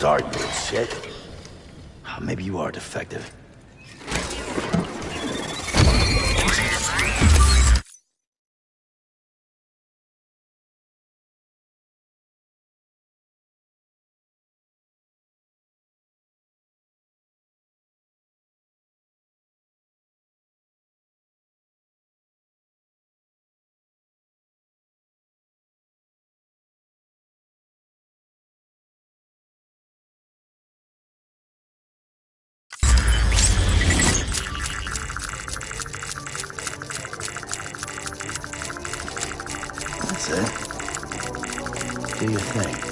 start, you little shit. Maybe you are defective. That's it. Do your thing.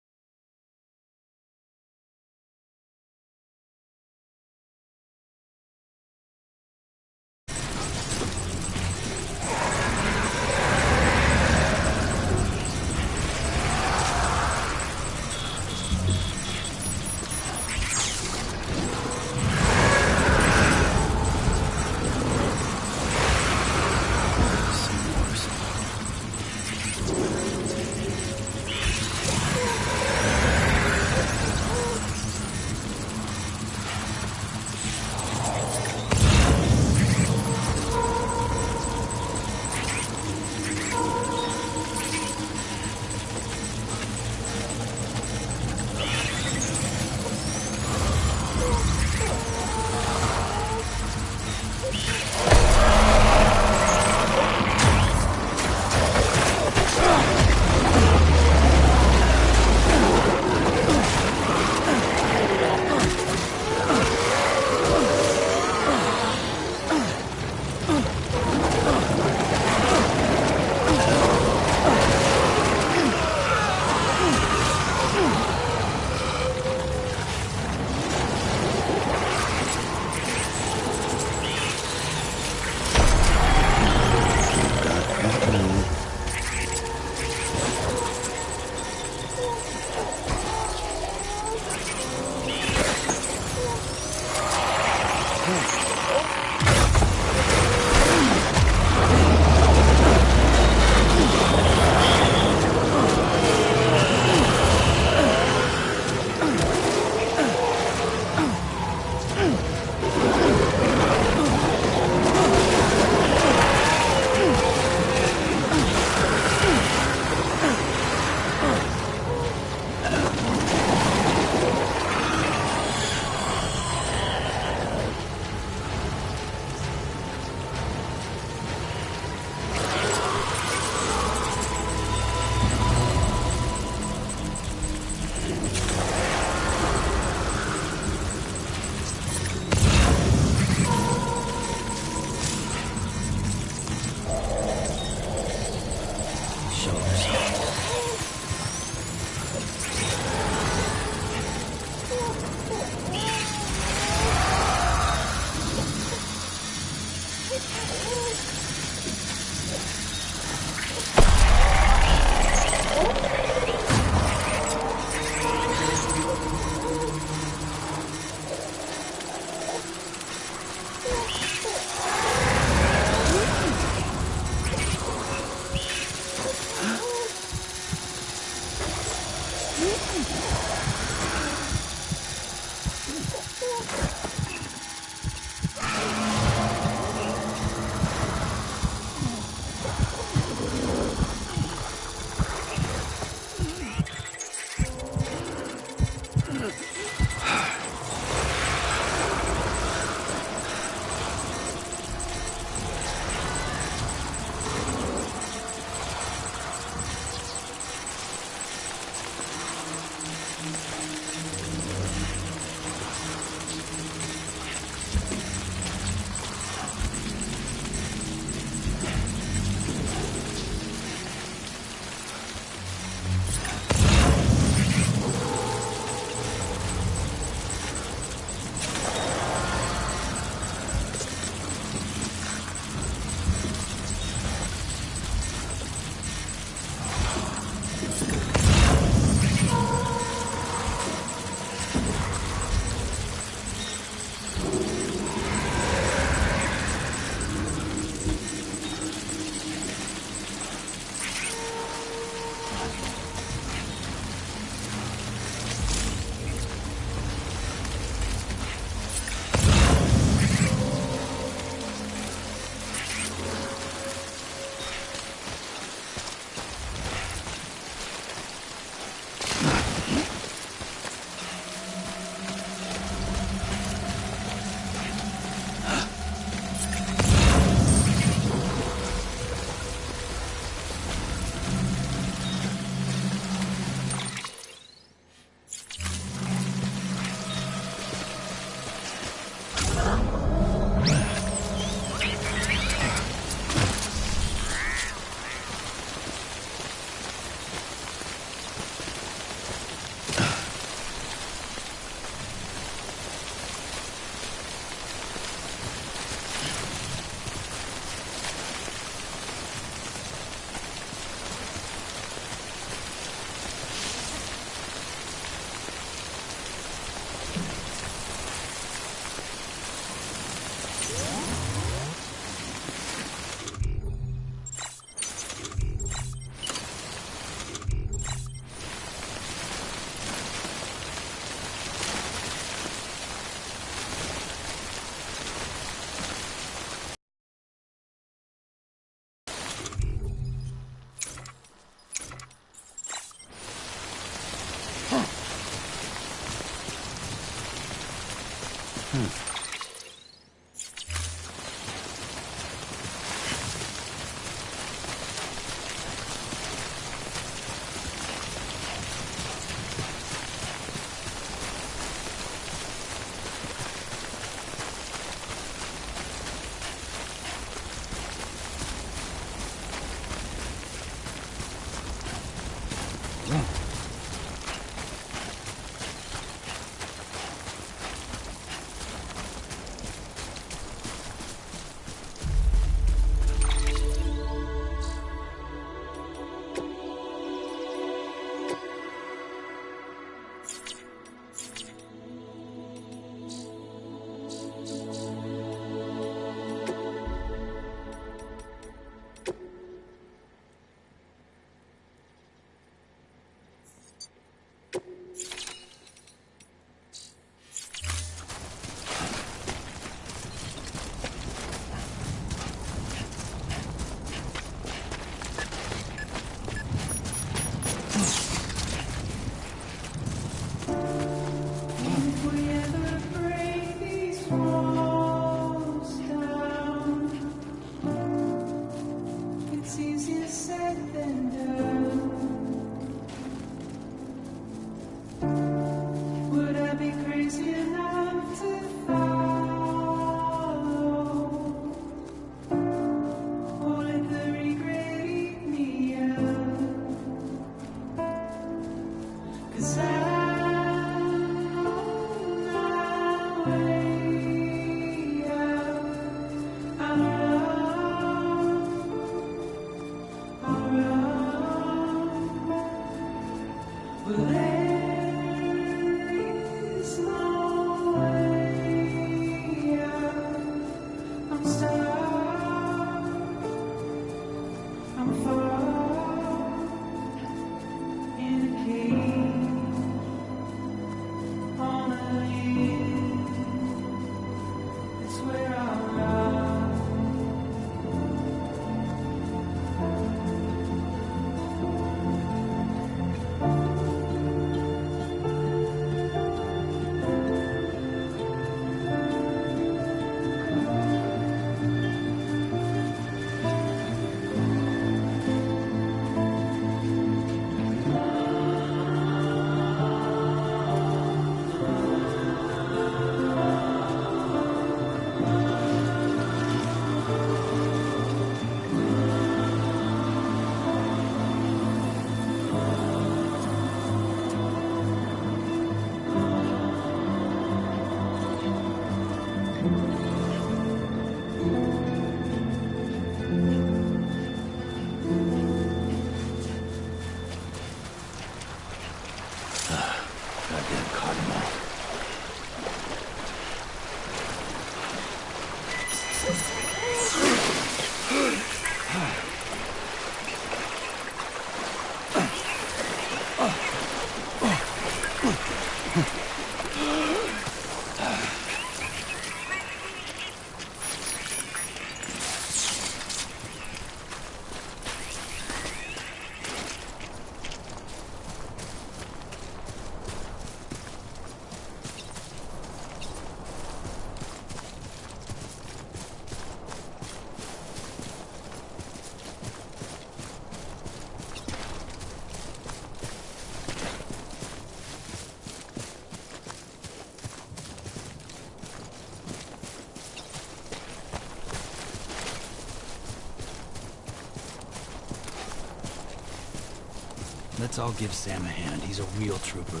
Let's all give Sam a hand. He's a real trooper.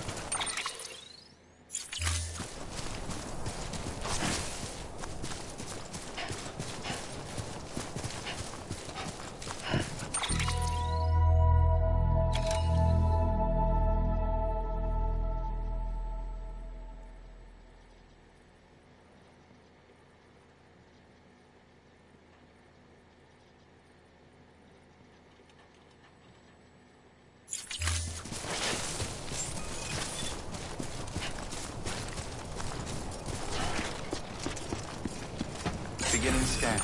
Beginning scan.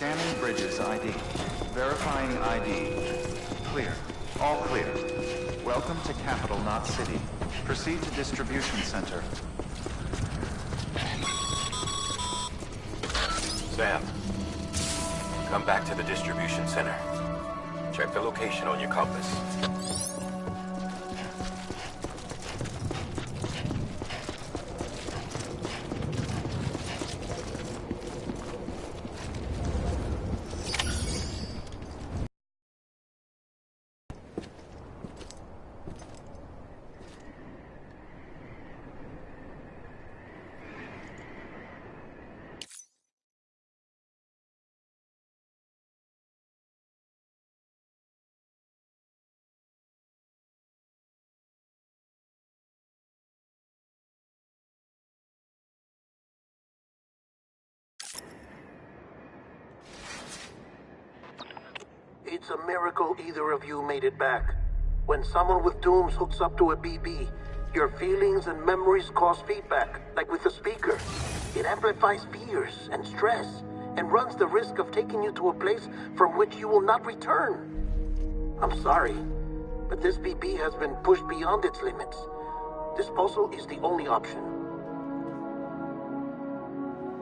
Scanning Bridges ID. Verifying ID. Clear. All clear. Welcome to Capital, not City. Proceed to Distribution Center. Sam, come back to the distribution center. Check the location on your compass. It's a miracle either of you made it back. When someone with dooms hooks up to a BB, your feelings and memories cause feedback, like with the speaker. It amplifies fears and stress, and runs the risk of taking you to a place from which you will not return. I'm sorry, but this BB has been pushed beyond its limits. Disposal is the only option.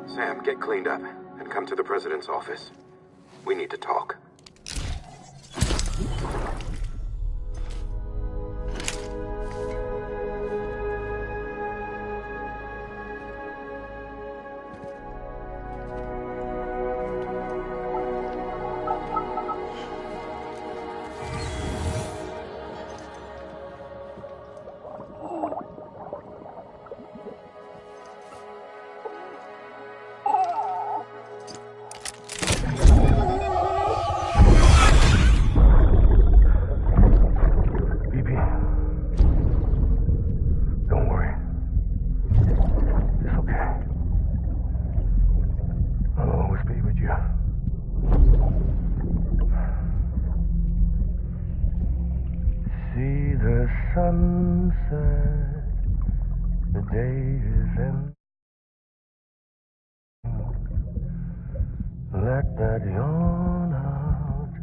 Sam, get cleaned up and come to the president's office. We need to talk. Sunset, the day is in. Let that yawn out.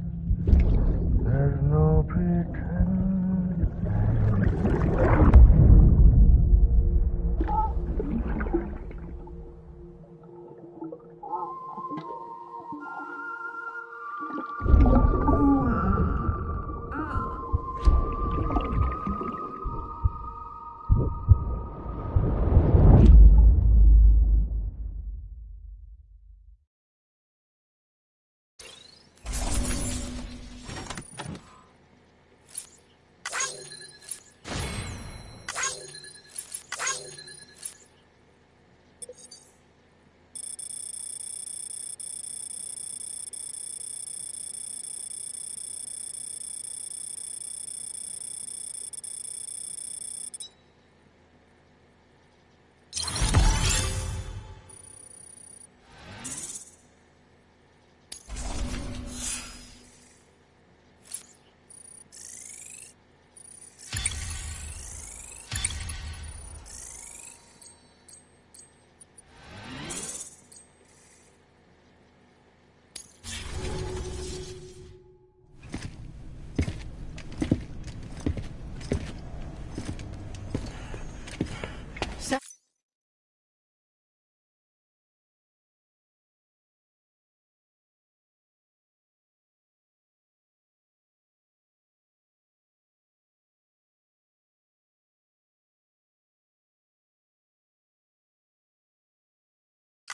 There's no pretending.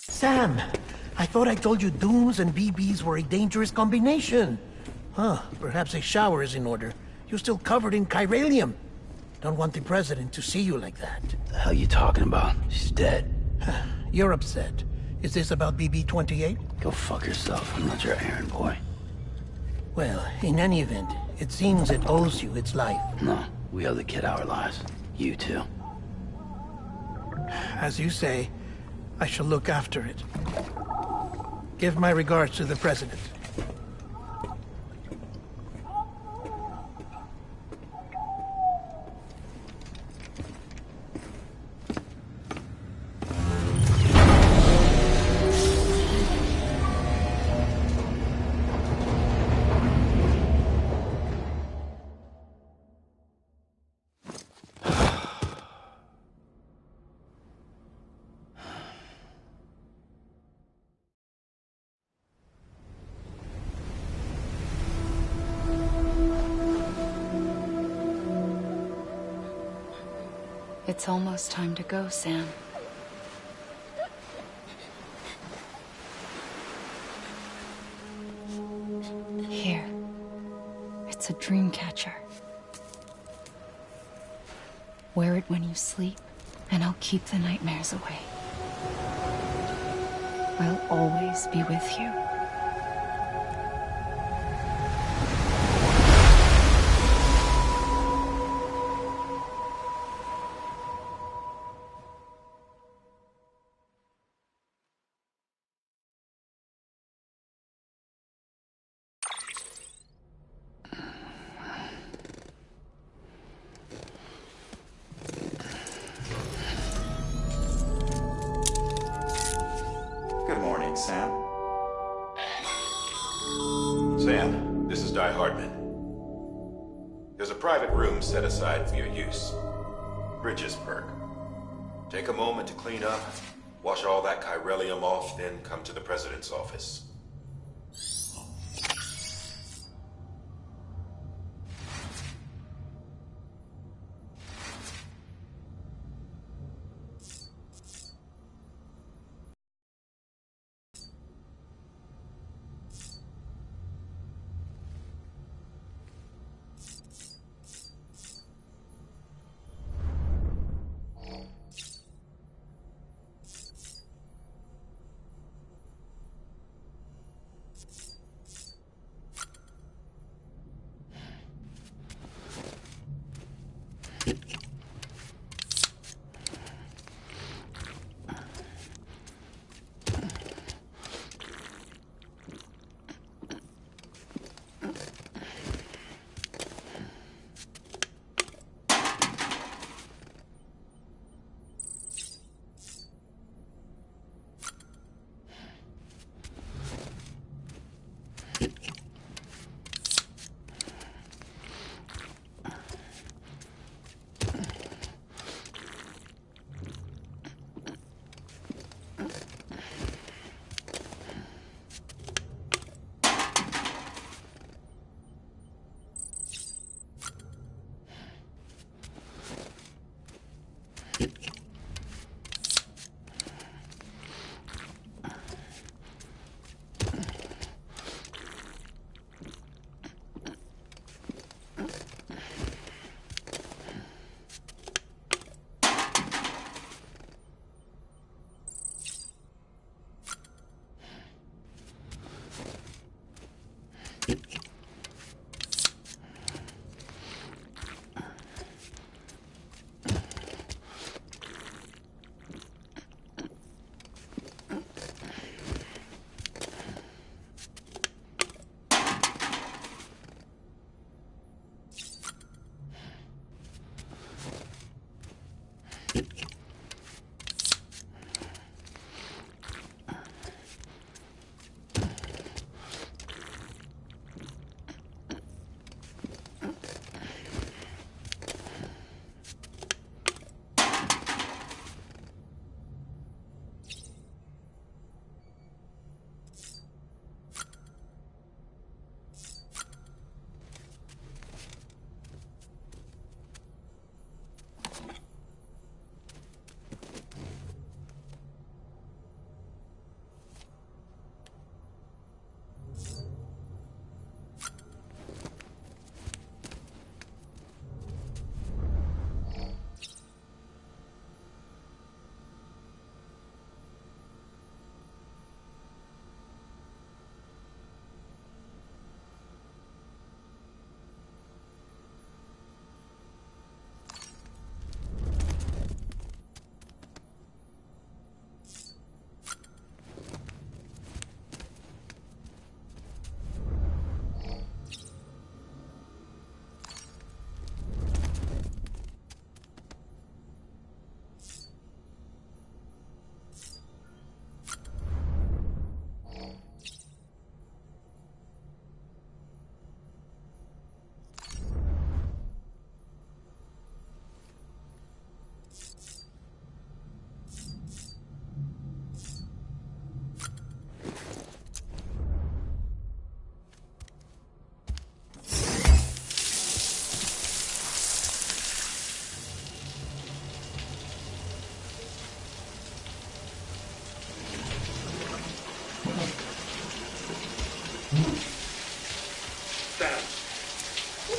Sam, I thought I told you dooms and BBs were a dangerous combination. Huh, perhaps a shower is in order. You're still covered in chiralium. Don't want the president to see you like that. The hell you talking about? She's dead. You're upset. Is this about BB-28? Go fuck yourself. I'm not your errand boy. Well, in any event, it seems it owes you its life. No, we owe the kid our lives. You too. As you say, I shall look after it. Give my regards to the president. It's almost time to go, Sam. Here. It's a dream catcher. Wear it when you sleep, and I'll keep the nightmares away. I'll always be with you. Good morning, Sam. Sam, this is Di Hardman. There's a private room set aside for your use. Bridges perk. Take a moment to clean up, wash all that chiralium off, then come to the President's office.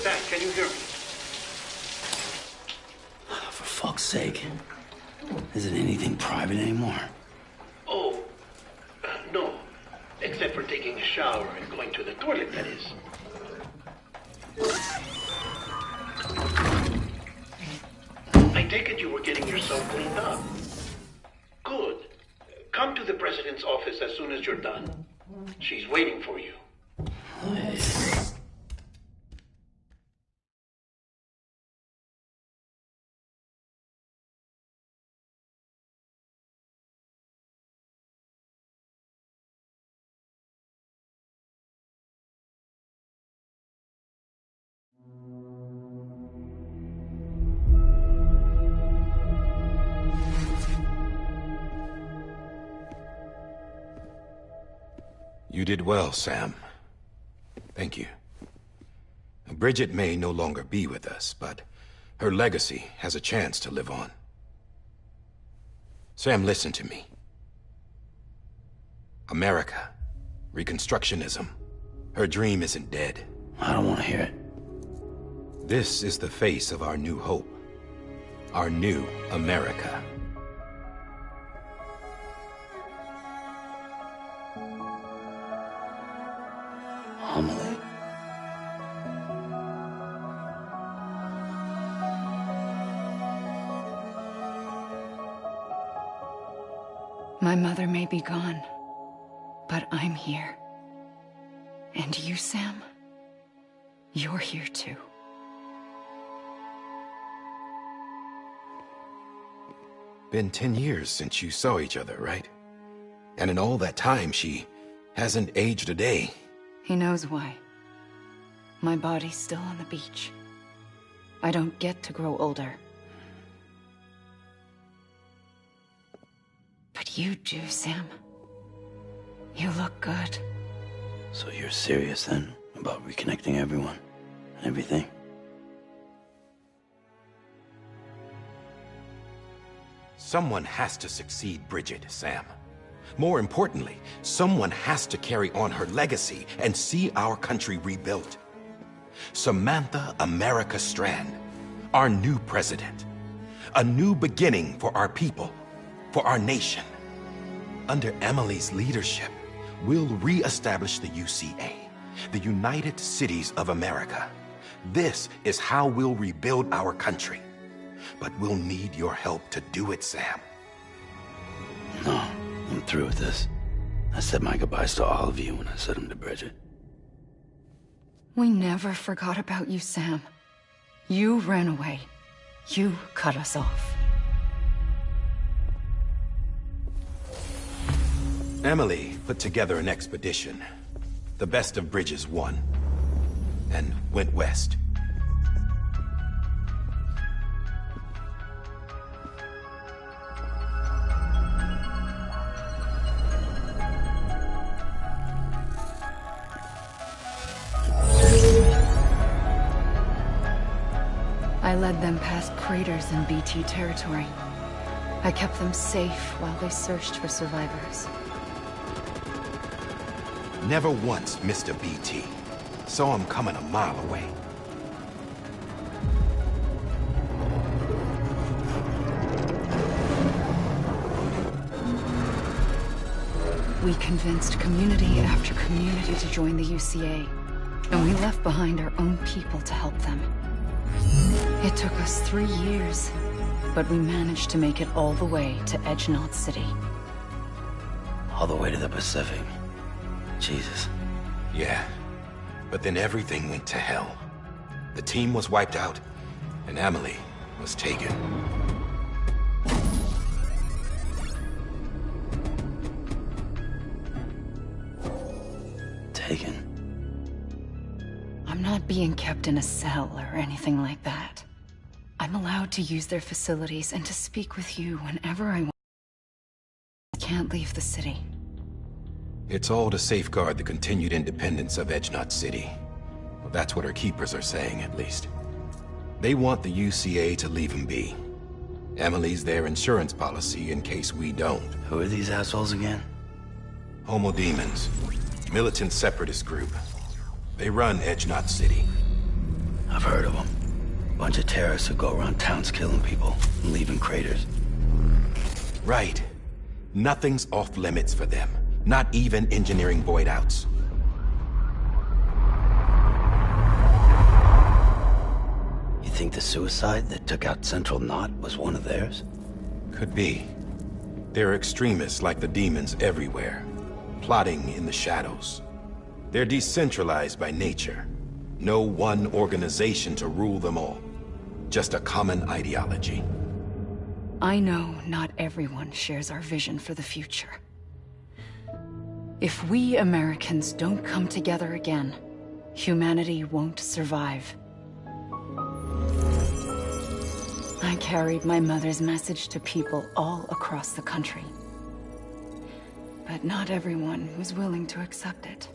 Dad, can you hear me? For fuck's sake. Is it anything private anymore? Oh, no. Except for taking a shower and going to the toilet, that is. I take it you were getting yourself cleaned up. Good. Come to the president's office as soon as you're done. She's waiting for you. You did well, Sam. Thank you. Bridget may no longer be with us, but her legacy has a chance to live on. Sam, listen to me. America, Reconstructionism, her dream isn't dead. I don't want to hear it. This is the face of our new hope. Our new America. Amelie. My mother may be gone, but I'm here. And you, Sam, you're here too. Been 10 years since you saw each other, right? And in all that time, she hasn't aged a day. He knows why. My body's still on the beach. I don't get to grow older. But you do, Sam. You look good. So you're serious then about reconnecting everyone and everything? Someone has to succeed Bridget, Sam. More importantly, someone has to carry on her legacy and see our country rebuilt. Samantha America Strand, our new president. A new beginning for our people, for our nation. Under Emily's leadership, we'll re-establish the UCA, the United Cities of America. This is how we'll rebuild our country. But we'll need your help to do it, Sam. No, I'm through with this. I said my goodbyes to all of you when I said them to Bridget. We never forgot about you, Sam. You ran away. You cut us off. Emily put together an expedition. The best of Bridges won. And went west. I led them past craters in BT territory. I kept them safe while they searched for survivors. Never once missed a BT. Saw him coming a mile away. We convinced community after community to join the UCA, and we left behind our own people to help them. It took us 3 years, but we managed to make it all the way to Edge-Knot City. All the way to the Pacific. Jesus. Yeah, but then everything went to hell. The team was wiped out, and Emily was taken. Taken? I'm not being kept in a cell or anything like that. I'm allowed to use their facilities and to speak with you whenever I want. I can't leave the city. It's all to safeguard the continued independence of Edge-Knot City. Well, that's what our keepers are saying, at least. They want the UCA to leave him be. Emily's their insurance policy in case we don't. Who are these assholes again? Homo Demons. Militant separatist group. They run Edge-Knot City. I've heard of them. Bunch of terrorists who go around towns killing people and leaving craters. Right. Nothing's off limits for them. Not even engineering void outs. You think the suicide that took out Central Knot was one of theirs? Could be. There are extremists like the demons everywhere, plotting in the shadows. They're decentralized by nature. No one organization to rule them all. Just a common ideology. I know not everyone shares our vision for the future. If we Americans don't come together again, humanity won't survive. I carried my mother's message to people all across the country. But not everyone was willing to accept it.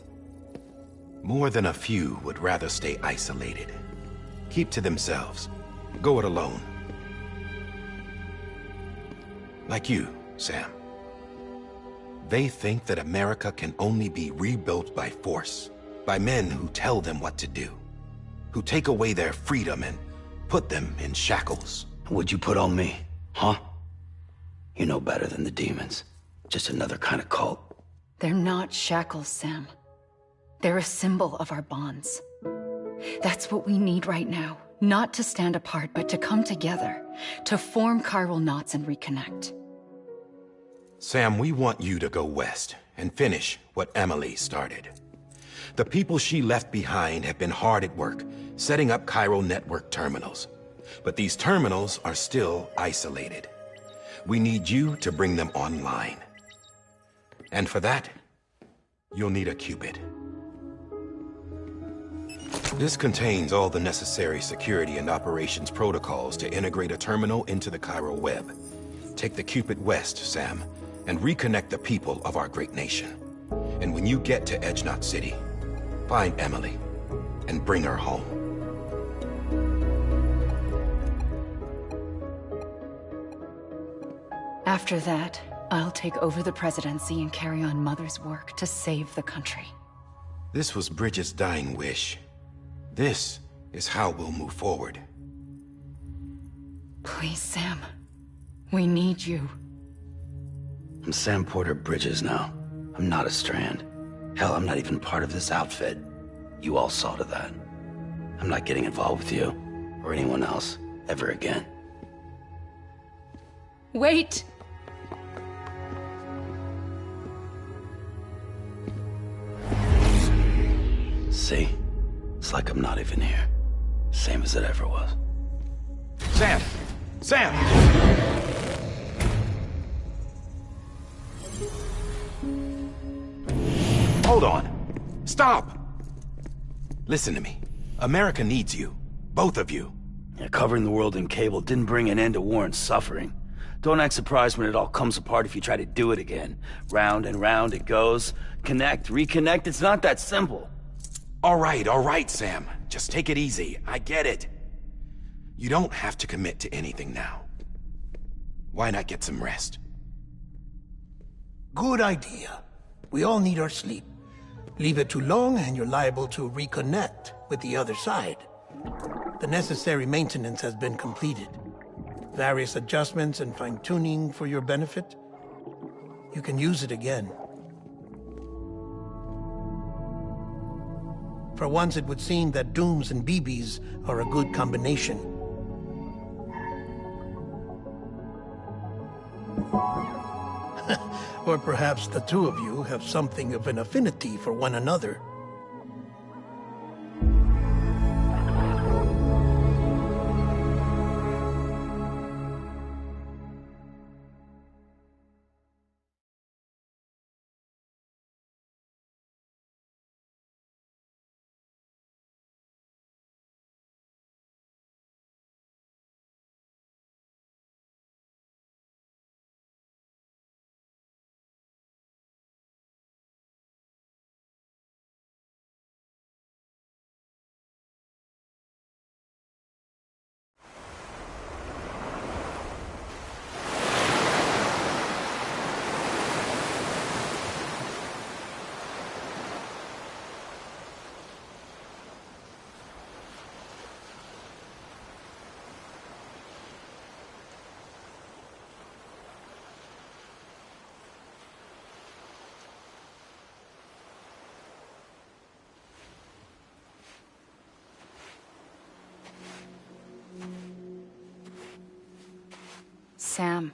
More than a few would rather stay isolated. Keep to themselves. Go it alone. Like you, Sam. They think that America can only be rebuilt by force, by men who tell them what to do, who take away their freedom and put them in shackles. What'd you put on me, huh? You know better than the demons. Just another kind of cult. They're not shackles, Sam. They're a symbol of our bonds. That's what we need right now. Not to stand apart, but to come together. To form chiral knots and reconnect. Sam, we want you to go west and finish what Emily started. The people she left behind have been hard at work, setting up chiral network terminals. But these terminals are still isolated. We need you to bring them online. And for that, you'll need a qubit. This contains all the necessary security and operations protocols to integrate a terminal into the chiral web. Take the qubit west, Sam, and reconnect the people of our great nation. And when you get to Edge Knot City, find Emily and bring her home. After that, I'll take over the presidency and carry on Mother's work to save the country. This was Bridget's dying wish. This is how we'll move forward. Please, Sam. We need you. I'm Sam Porter Bridges now. I'm not a Strand. Hell, I'm not even part of this outfit. You all saw to that. I'm not getting involved with you, or anyone else, ever again. Wait! See? It's like I'm not even here. Same as it ever was. Sam! Sam! Hold on. Stop! Listen to me. America needs you. Both of you. Yeah, covering the world in cable didn't bring an end to war and suffering. Don't act surprised when it all comes apart if you try to do it again. Round and round it goes. Connect, reconnect, it's not that simple. All right, Sam. Just take it easy. I get it. You don't have to commit to anything now. Why not get some rest? Good idea. We all need our sleep. Leave it too long and you're liable to reconnect with the other side. The necessary maintenance has been completed. Various adjustments and fine-tuning for your benefit. You can use it again. For once, it would seem that Dooms and BBs are a good combination. Or perhaps the two of you have something of an affinity for one another. Sam.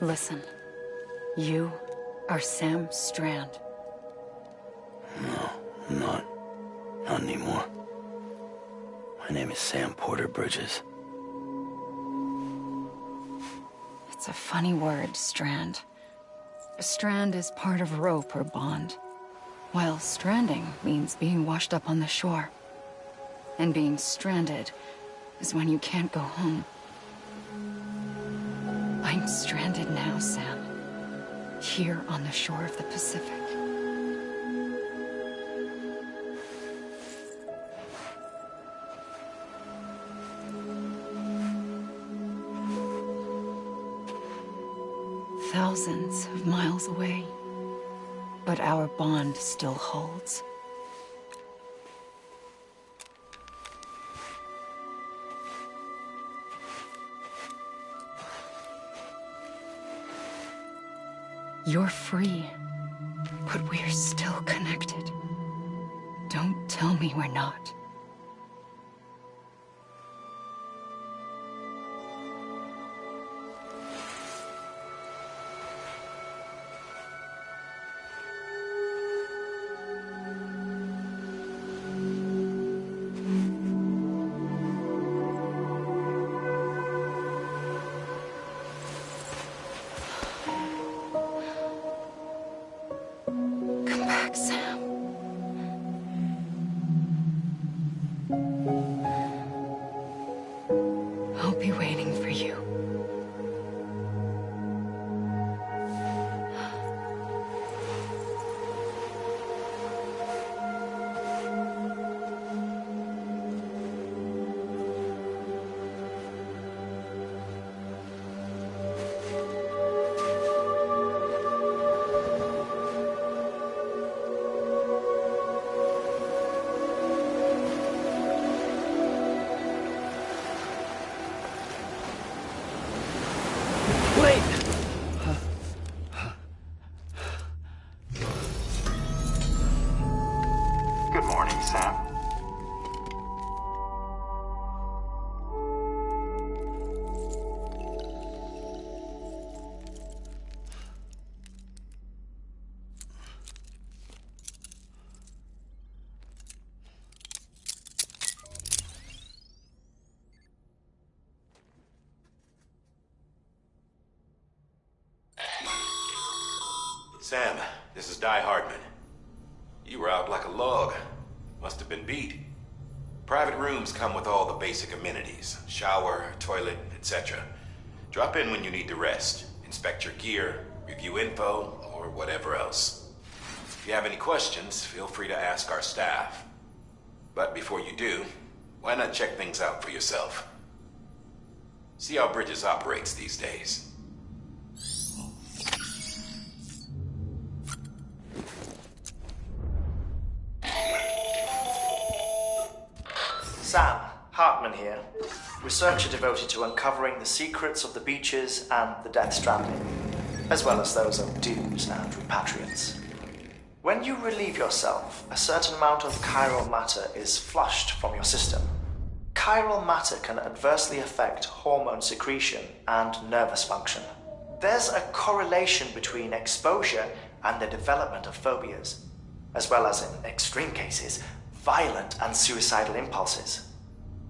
Listen, you are Sam Strand. No, I'm not. Not anymore. My name is Sam Porter Bridges. It's a funny word, Strand. A strand is part of rope or bond, while stranding means being washed up on the shore. And being stranded is when you can't go home. I'm stranded now, Sam. Here on the shore of the Pacific. Thousands of miles away, but our bond still holds. You're free, but we're still connected. Don't tell me we're not. Sam. I'll be waiting for you. Good morning, Sam. Sam, this is Hardman. You were out like a log. Must have been beat. Private rooms come with all the basic amenities. Shower, toilet, etc. Drop in when you need to rest. Inspect your gear, review info, or whatever else. If you have any questions, feel free to ask our staff. But before you do, why not check things out for yourself? See how Bridges operates these days. Sam, Hartman here, researcher devoted to uncovering the secrets of the beaches and the Death Stranding, as well as those of dooms and repatriates. When you relieve yourself, a certain amount of chiral matter is flushed from your system. Chiral matter can adversely affect hormone secretion and nervous function. There's a correlation between exposure and the development of phobias, as well as, in extreme cases, violent and suicidal impulses.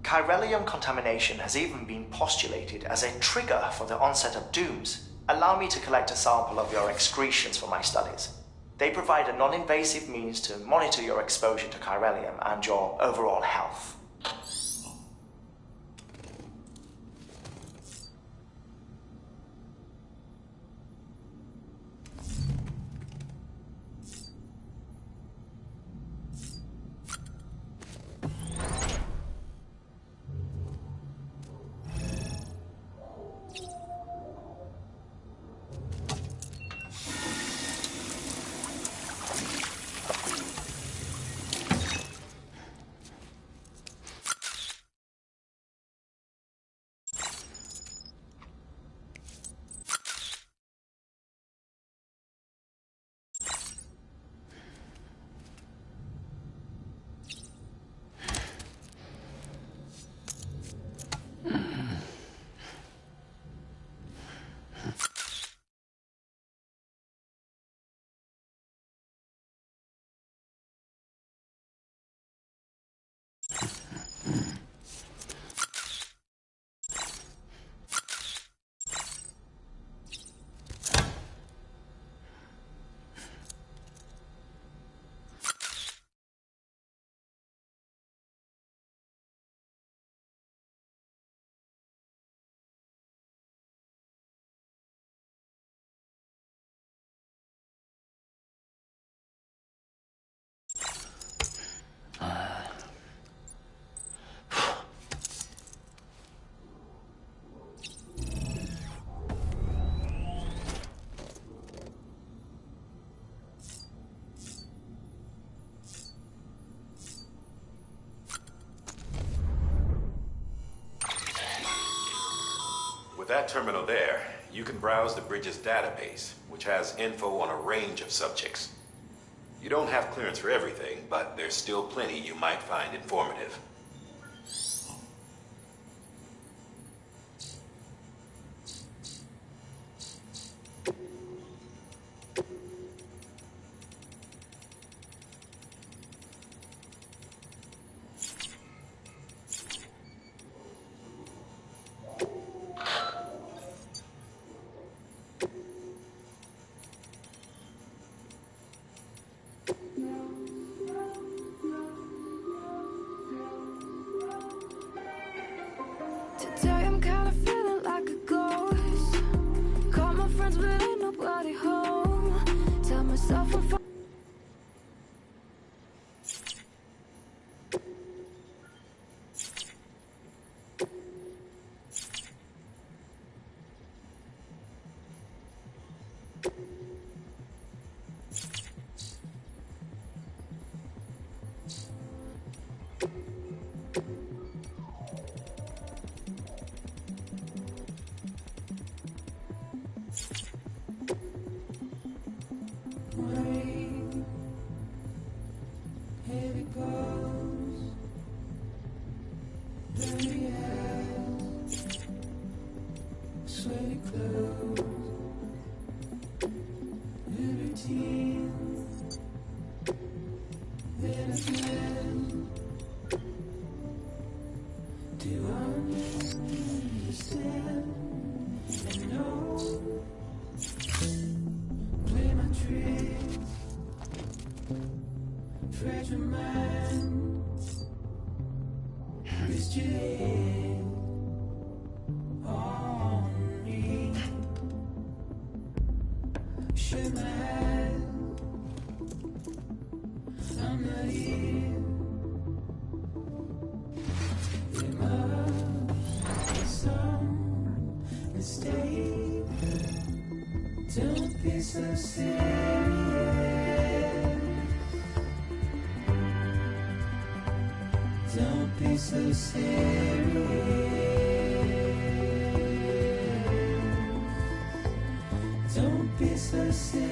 Chiralium contamination has even been postulated as a trigger for the onset of dooms. Allow me to collect a sample of your excretions for my studies. They provide a non-invasive means to monitor your exposure to chiralium and your overall health. With that terminal there, you can browse the bridge's database, which has info on a range of subjects. You don't have clearance for everything, but there's still plenty you might find informative. Today I'm kinda feeling like a ghost. Call my friends but ain't nobody home. Tell myself I'm fine. Here it goes. Dirty eyes, sweaty clothes, routine. Then again, do I understand and know? Play my tricks. Treasure mine, this jade on me. Should I? I'm not here. There must be some mistake. Don't be so serious. Don't be so serious. Don't be so serious.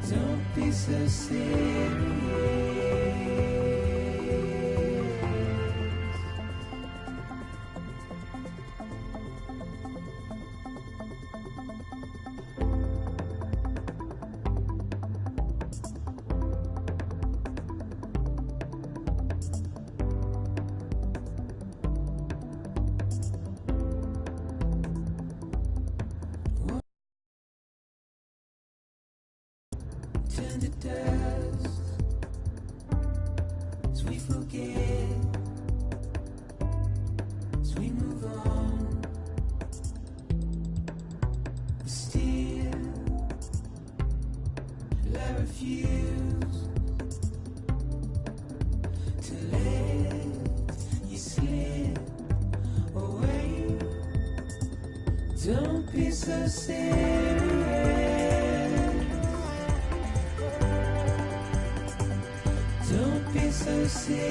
Don't be so serious. Turn to dust as we forget, as we move on. But still, I refuse to let you slip away. Don't be so serious. Don't be so serious.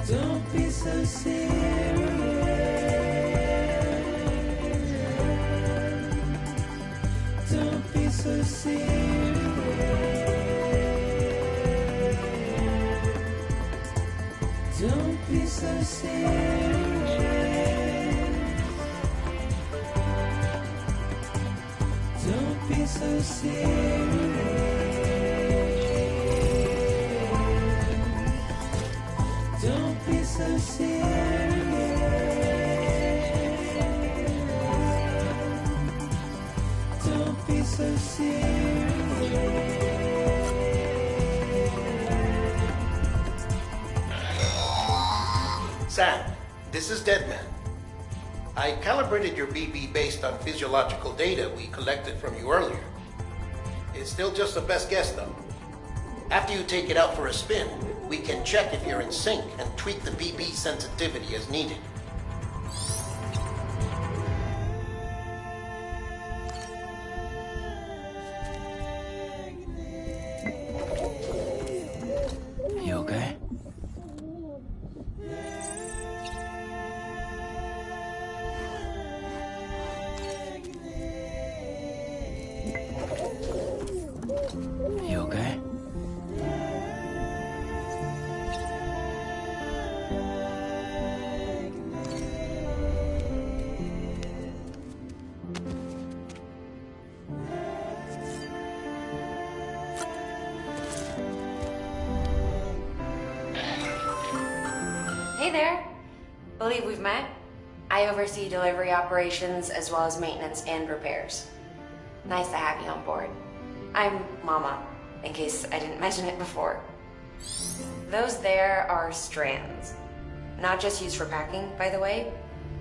Don't be so serious. Don't be so serious. Don't be so serious. Don't be so serious. Don't be so serious. Don't be so serious. Sam, this is Deadman. I calibrated your BB based on physiological data we collected from you earlier. It's still just a best guess, though. After you take it out for a spin, we can check if you're in sync and tweak the BB sensitivity as needed. You okay? Hey there. Believe we've met. I oversee delivery operations as well as maintenance and repairs. Nice to have you on board. I'm Mama, in case I didn't mention it before. Those there are strands. Not just used for packing, by the way,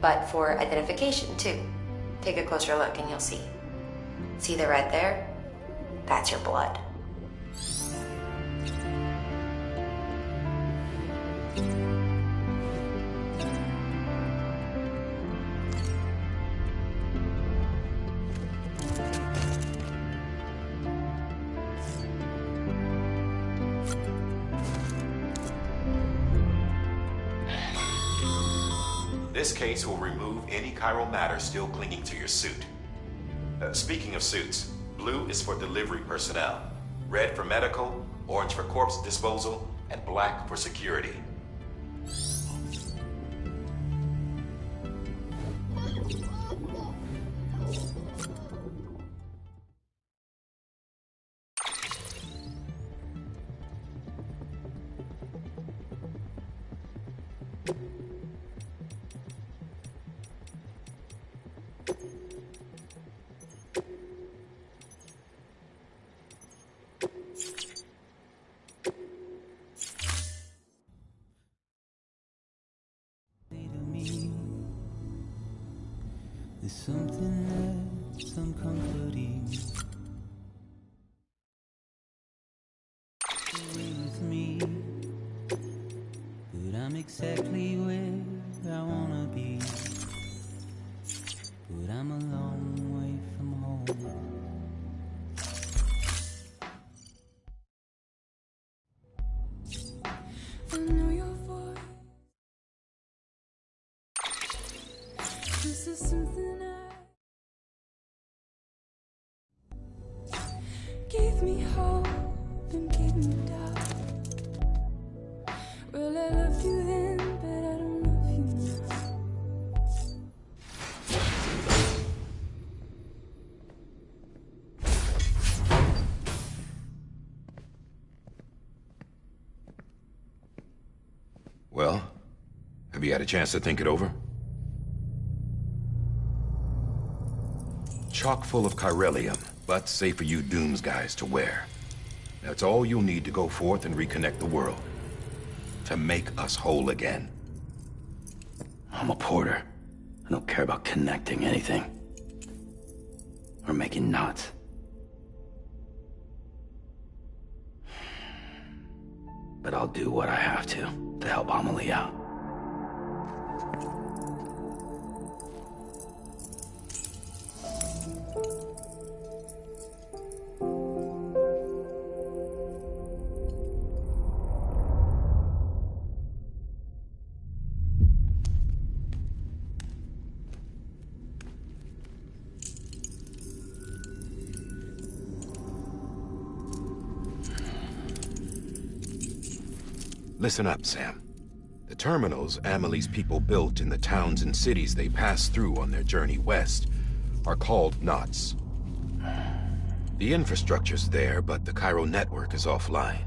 but for identification too. Take a closer look and you'll see. See the red there? That's your blood. This case will remove any chiral matter still clinging to your suit. Speaking of suits, blue is for delivery personnel, red for medical, orange for corpse disposal, and black for security. There's something that's uncomforting. Stay with me, but I'm exactly where I wanna be. But I'm a long way from home. I know your voice. This is something gave me hope and gave me doubt. Well, I loved you then, but I don't love you now. Well, have you had a chance to think it over? Chock full of chiralium, but safe for you Dooms guys to wear. That's all you'll need to go forth and reconnect the world. To make us whole again. I'm a porter. I don't care about connecting anything. Or making knots. But I'll do what I have to help Amelie out. Listen up, Sam. The terminals Amelie's people built in the towns and cities they passed through on their journey west are called knots. The infrastructure's there, but the chiral network is offline.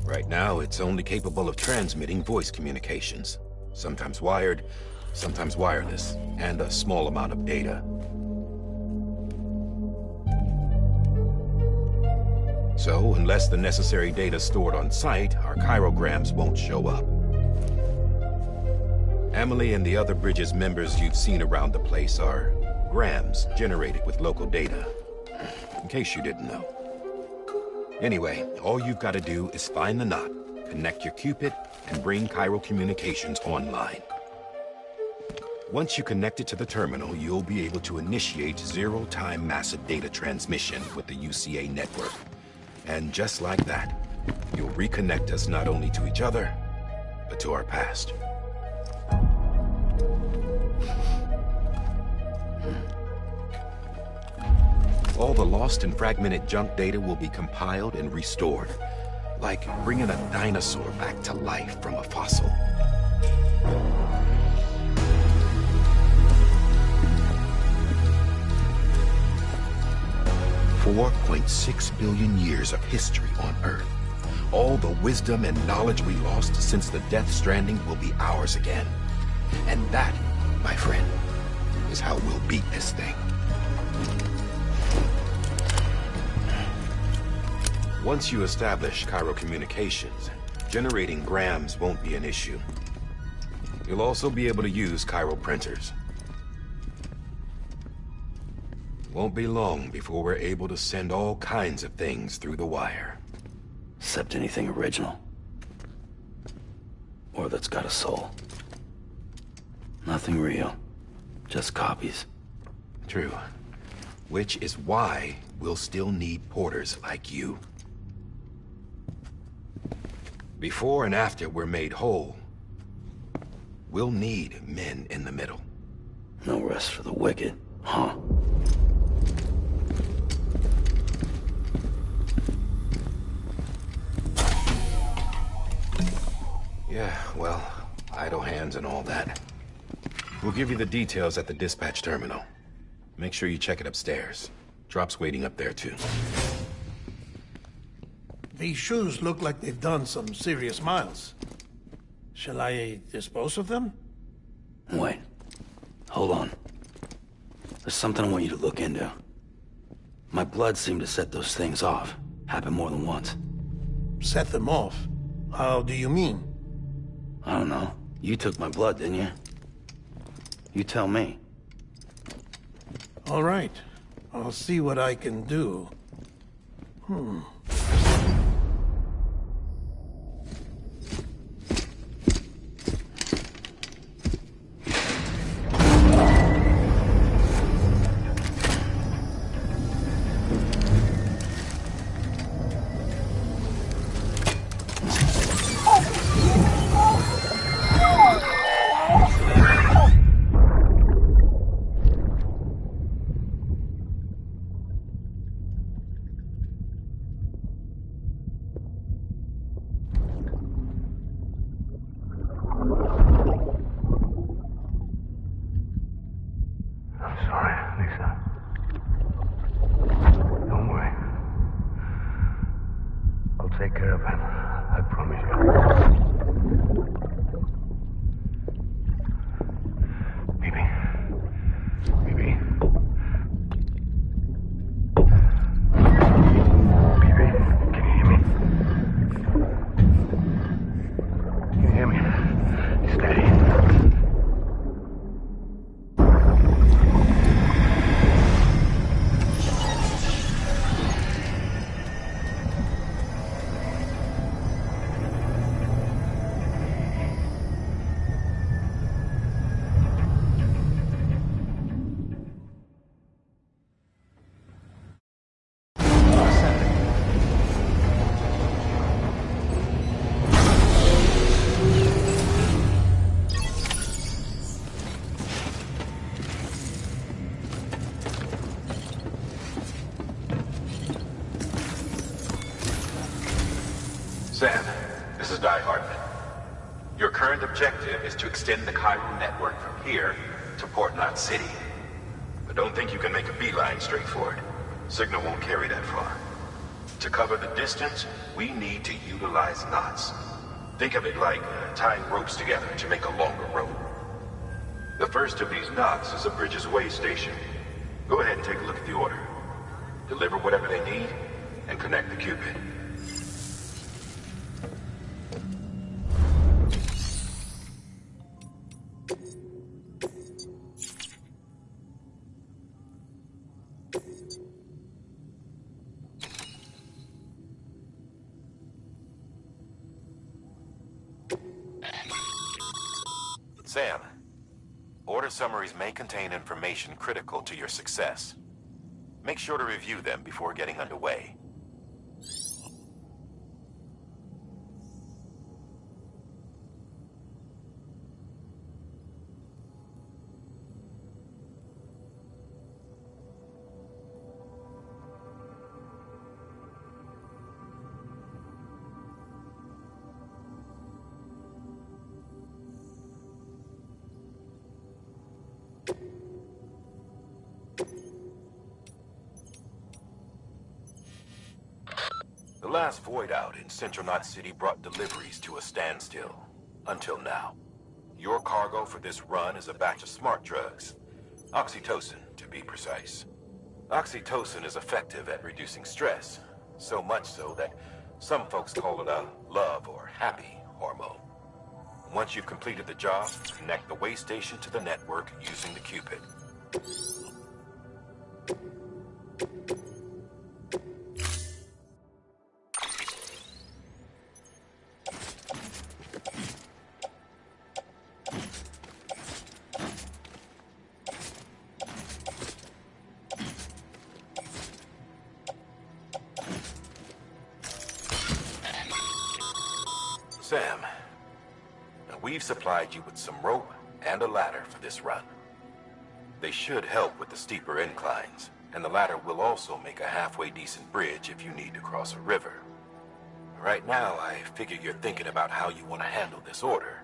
Right now, it's only capable of transmitting voice communications. Sometimes wired, sometimes wireless, and a small amount of data. So, unless the necessary data stored on site, our chirograms won't show up. Amelie and the other Bridges members you've seen around the place are grams generated with local data. In case you didn't know. Anyway, all you've got to do is find the knot, connect your Cupid, and bring chiral communications online. Once you connect it to the terminal, you'll be able to initiate zero-time massive data transmission with the UCA network. And just like that, you'll reconnect us not only to each other, but to our past. All the lost and fragmented junk data will be compiled and restored. Like bringing a dinosaur back to life from a fossil. $4.6 billion years of history on Earth. All the wisdom and knowledge we lost since the Death Stranding will be ours again. And that, my friend, is how we'll beat this thing. Once you establish Cairo communications, generating grams won't be an issue. You'll also be able to use Cairo printers. Won't be long before we're able to send all kinds of things through the wire. Except anything original. Or that's got a soul. Nothing real. Just copies. True. Which is why we'll still need porters like you. Before and after we're made whole, we'll need men in the middle. No rest for the wicked, huh? Yeah, well, idle hands and all that. We'll give you the details at the dispatch terminal. Make sure you check it upstairs. Drop's waiting up there, too. These shoes look like they've done some serious miles. Shall I dispose of them? Wait. Hold on. There's something I want you to look into. My blood seemed to set those things off. Happened more than once. Set them off? How do you mean? I don't know. You took my blood, didn't you? You tell me. All right. I'll see what I can do. Take care of him. I promise you. Baby. Baby. Baby, can you hear me? Can you hear me? Steady. Sam, this is Hardman. Your current objective is to extend the Cairo network from here to Port Knot City. But don't think you can make a beeline straight for it. Signal won't carry that far. To cover the distance, we need to utilize knots. Think of it like tying ropes together to make a longer rope. The first of these knots is a Bridges Way station. Go ahead and take a look at the order. Deliver whatever they need, and connect the Cupid. Sam, order summaries may contain information critical to your success. Make sure to review them before getting underway. The last void out in Central Knot City brought deliveries to a standstill. Until now. Your cargo for this run is a batch of smart drugs. Oxytocin, to be precise. Oxytocin is effective at reducing stress. So much so that some folks call it a love or happy hormone. Once you've completed the job, connect the way station to the network using the Cupid. Sam, we've supplied you with some rope and a ladder for this run. They should help with the steeper inclines, and the ladder will also make a halfway decent bridge if you need to cross a river. Right now, I figure you're thinking about how you want to handle this order.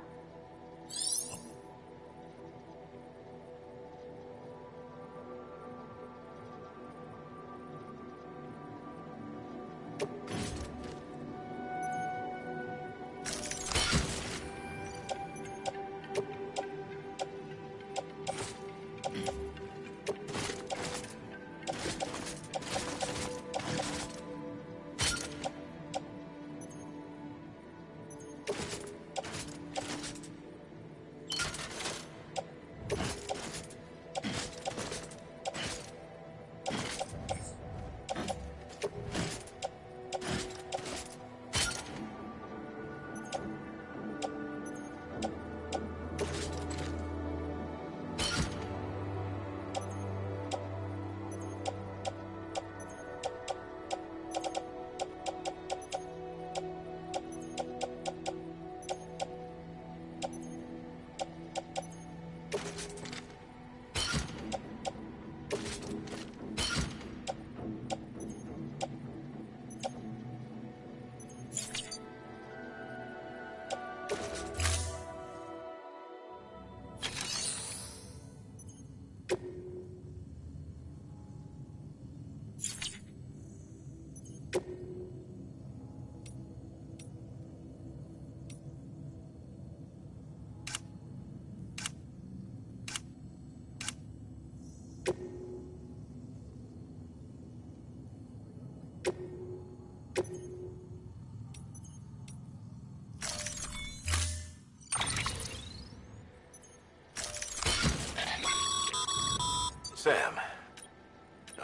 Sam,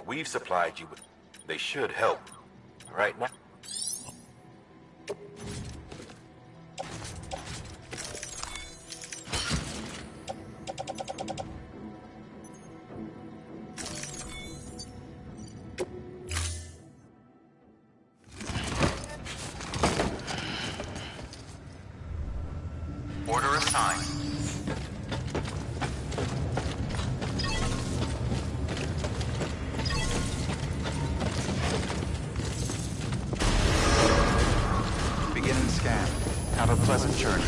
we've supplied you with... They should help. Right now... Order assigned. Begin and scan. Have a pleasant journey.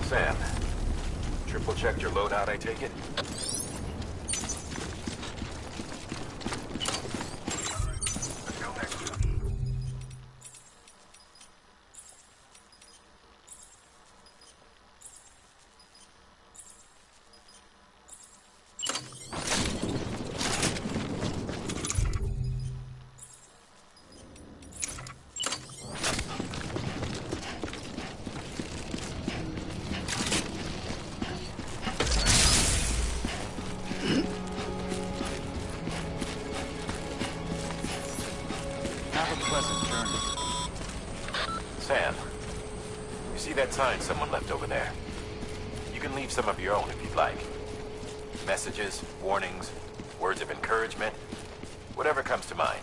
Sam, triple checked your loadout, I take it? Sam, you see that sign someone left over there? You can leave some of your own if you'd like. Messages, warnings, words of encouragement, whatever comes to mind.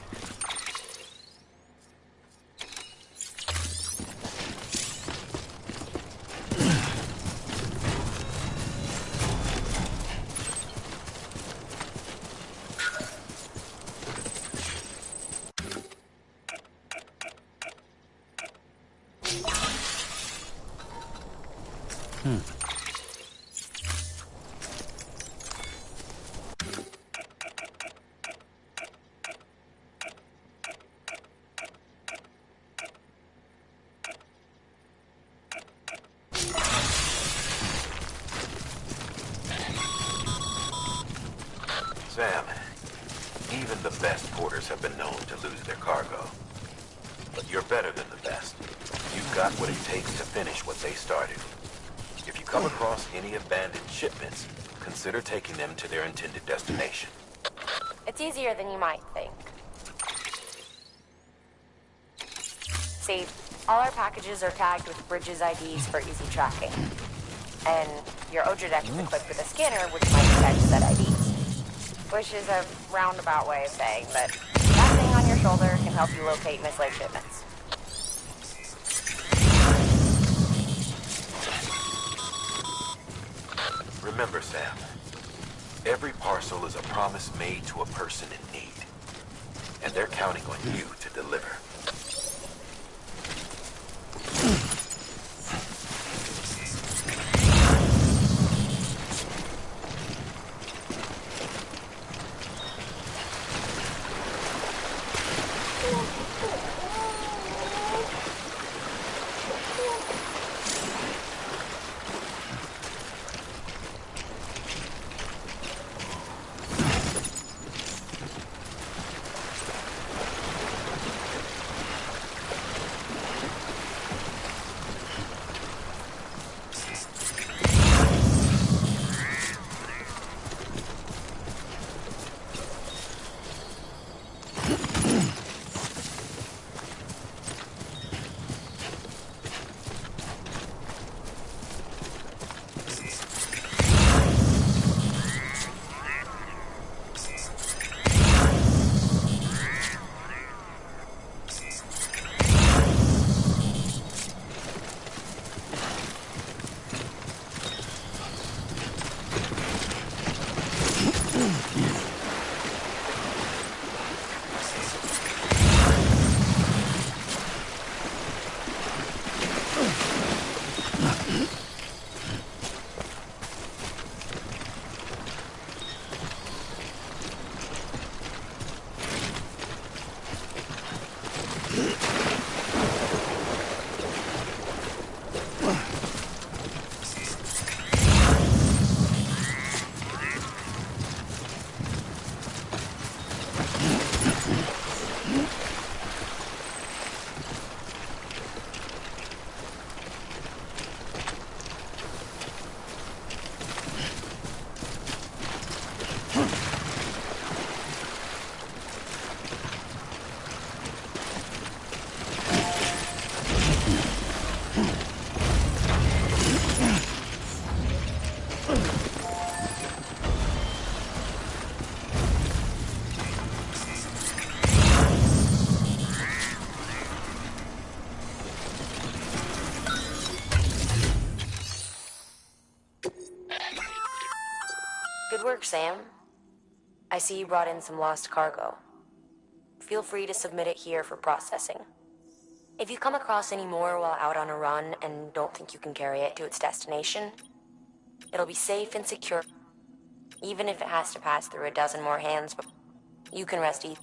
Sam, even the best porters have been known to lose their cargo. But you're better than the best. You've got what it takes to finish what they started. If you come across any abandoned shipments, consider taking them to their intended destination. It's easier than you might think. See, all our packages are tagged with Bridges IDs for easy tracking. And your Odradeck is equipped with a scanner which might detect said IDs. Which is a roundabout way of saying that that thing on your shoulder can help you locate mislaid shipments. Remember, Sam, every parcel is a promise made to a person in need. And they're counting on you to deliver. Good work, Sam. I see you brought in some lost cargo. Feel free to submit it here for processing. If you come across any more while out on a run and don't think you can carry it to its destination, it'll be safe and secure, even if it has to pass through a dozen more hands. But you can rest easy.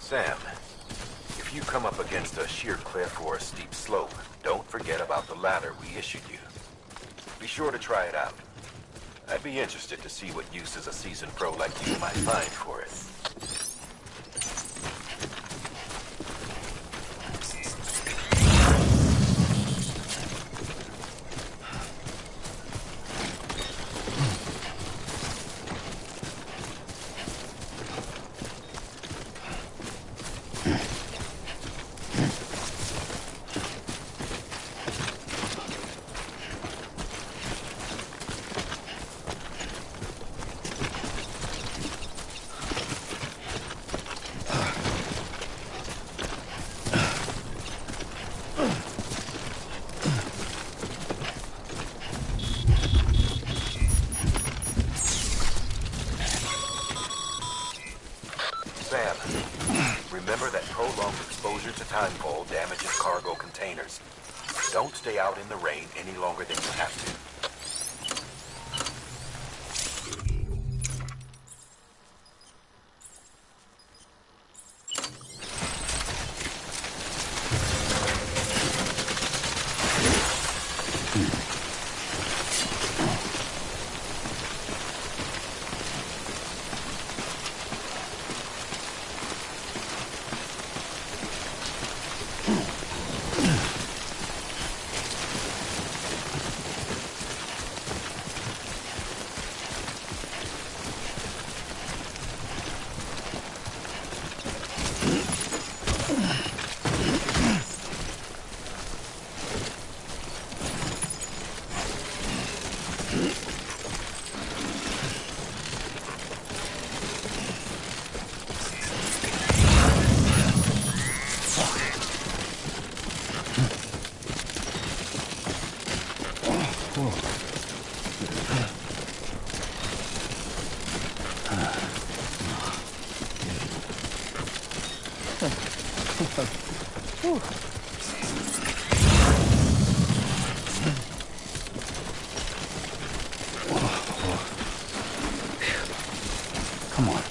Sam, if you come up against a sheer cliff or a steep slope, don't forget about the ladder we issued you. Be sure to try it out. I'd be interested to see what uses a seasoned pro like you might find for it. Sam, remember that prolonged exposure to timefall damages cargo containers. Don't stay out in the rain any longer than you have to. Come on.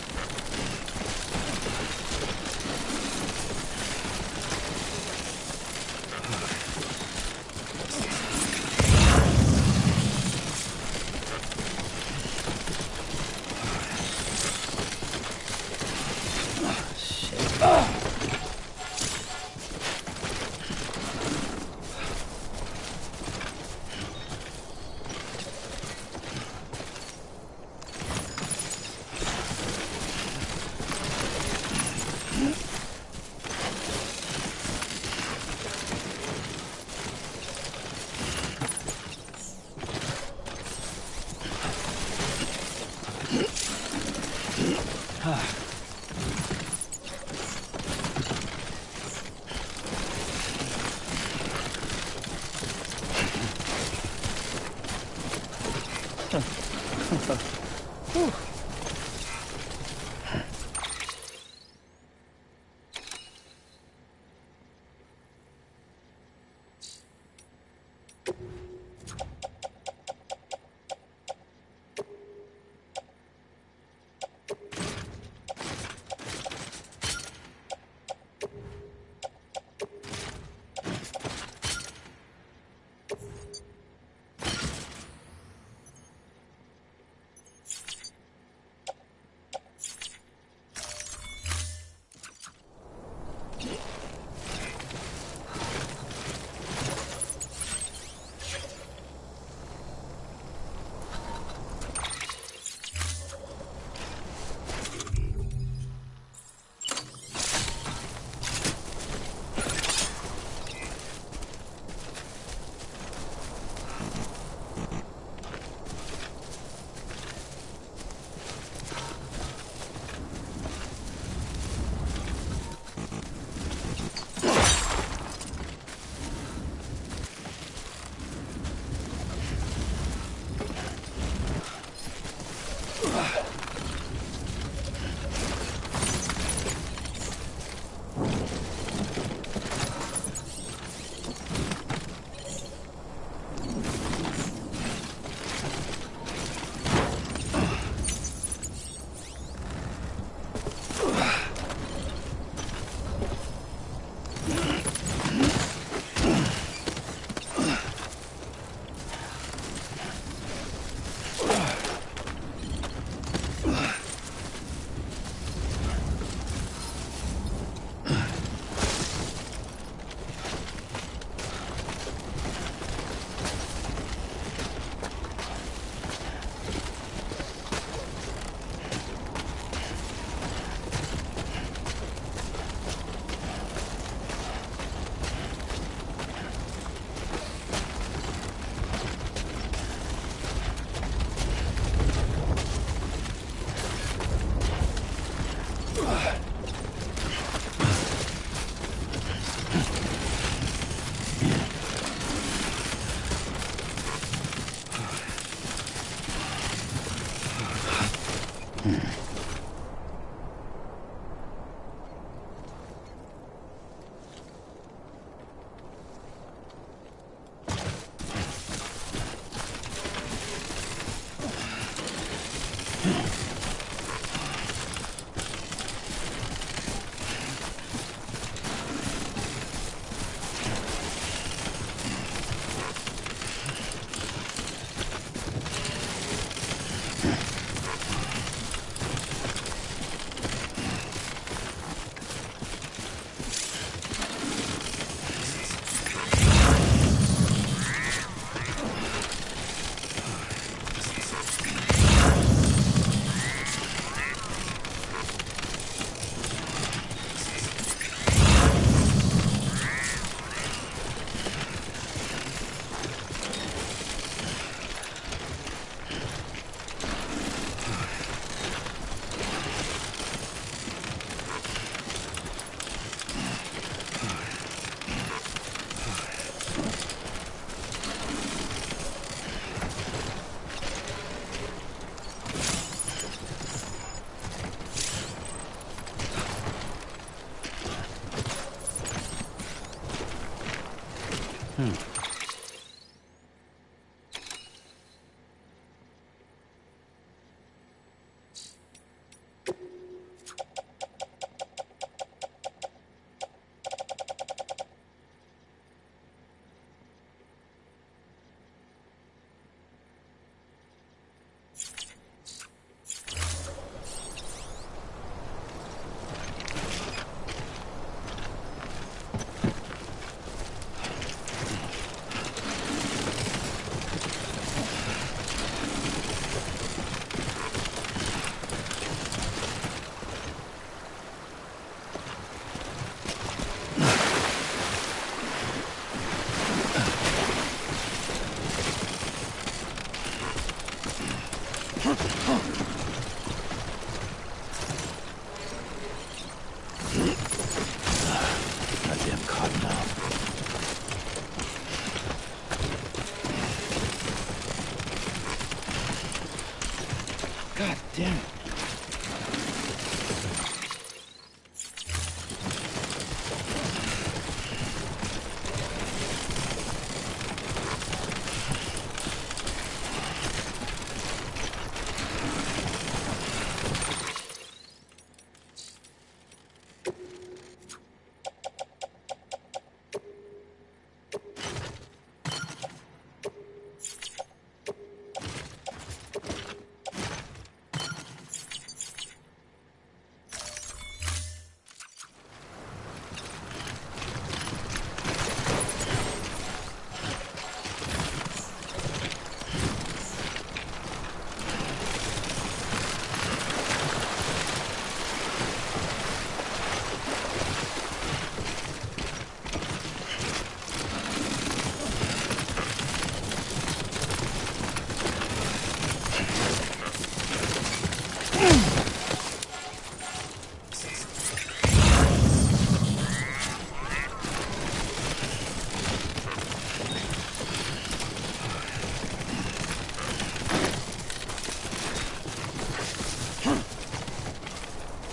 God damn it.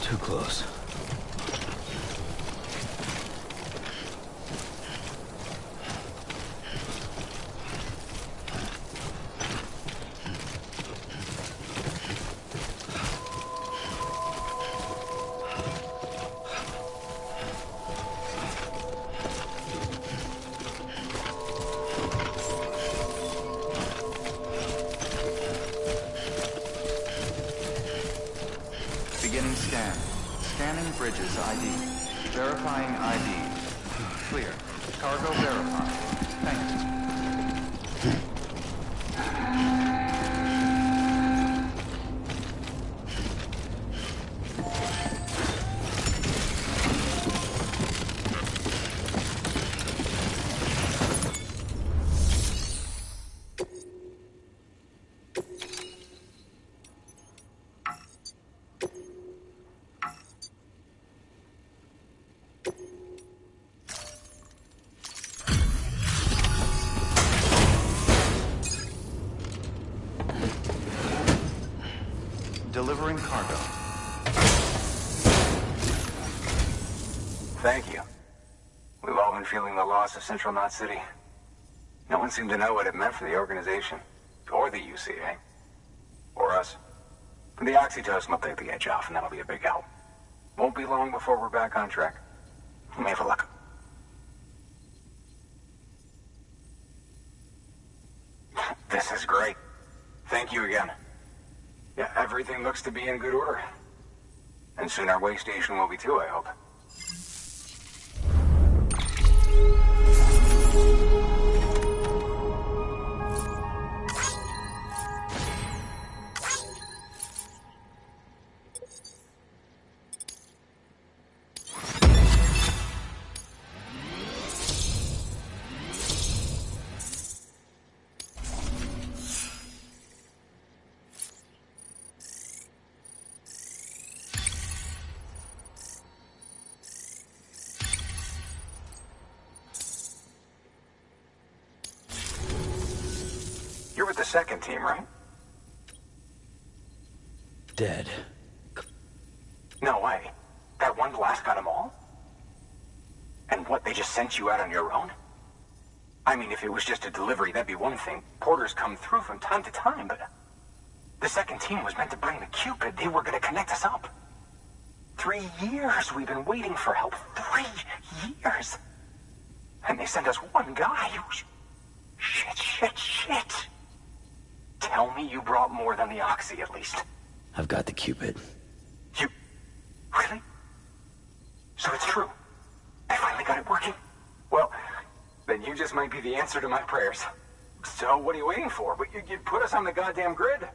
Too close. Beginning scan. Scanning bridges ID. Verifying ID. Clear. Cargo verified. Thank you. Delivering cargo. Thank you. We've all been feeling the loss of Central Knot City. No one seemed to know what it meant for the organization, or the UCA, or us. The oxytocin will take the edge off, and that'll be a big help. Won't be long before we're back on track. Let me have a look. This is great. Thank you again. Yeah, everything looks to be in good order. And soon our way station will be too, I hope. You're with the second team, right? Dead. No way. That one blast got them all? And what, they just sent you out on your own? I mean, if it was just a delivery, that'd be one thing. Porters come through from time to time, but... The second team was meant to bring the Cupid. They were gonna connect us up. 3 years we've been waiting for help. 3 years! And they sent us one guy. Shit. Tell me you brought more than the Oxy, at least. I've got the Cupid. You... Really? So it's true. I finally got it working. Well, then you just might be the answer to my prayers. So what are you waiting for? But you put us on the goddamn grid.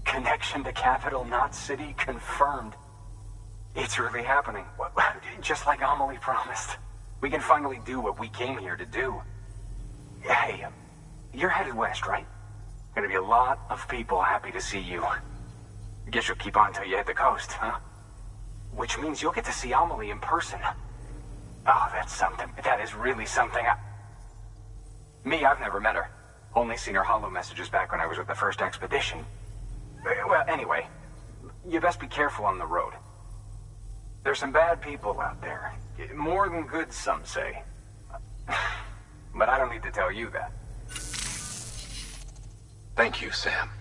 Connection to Capital Knot City confirmed. It's really happening. Just like Amelie promised. We can finally do what we came here to do. Hey, you're headed west, right? Gonna be a lot of people happy to see you. Guess you'll keep on till you hit the coast, huh? Which means you'll get to see Amelie in person. Oh, that's something. That is really something. I've never met her. Only seen her holo messages back when I was with the first expedition. Well, anyway, you best be careful on the road. There's some bad people out there. More than good, some say. But I don't need to tell you that. Thank you, Sam.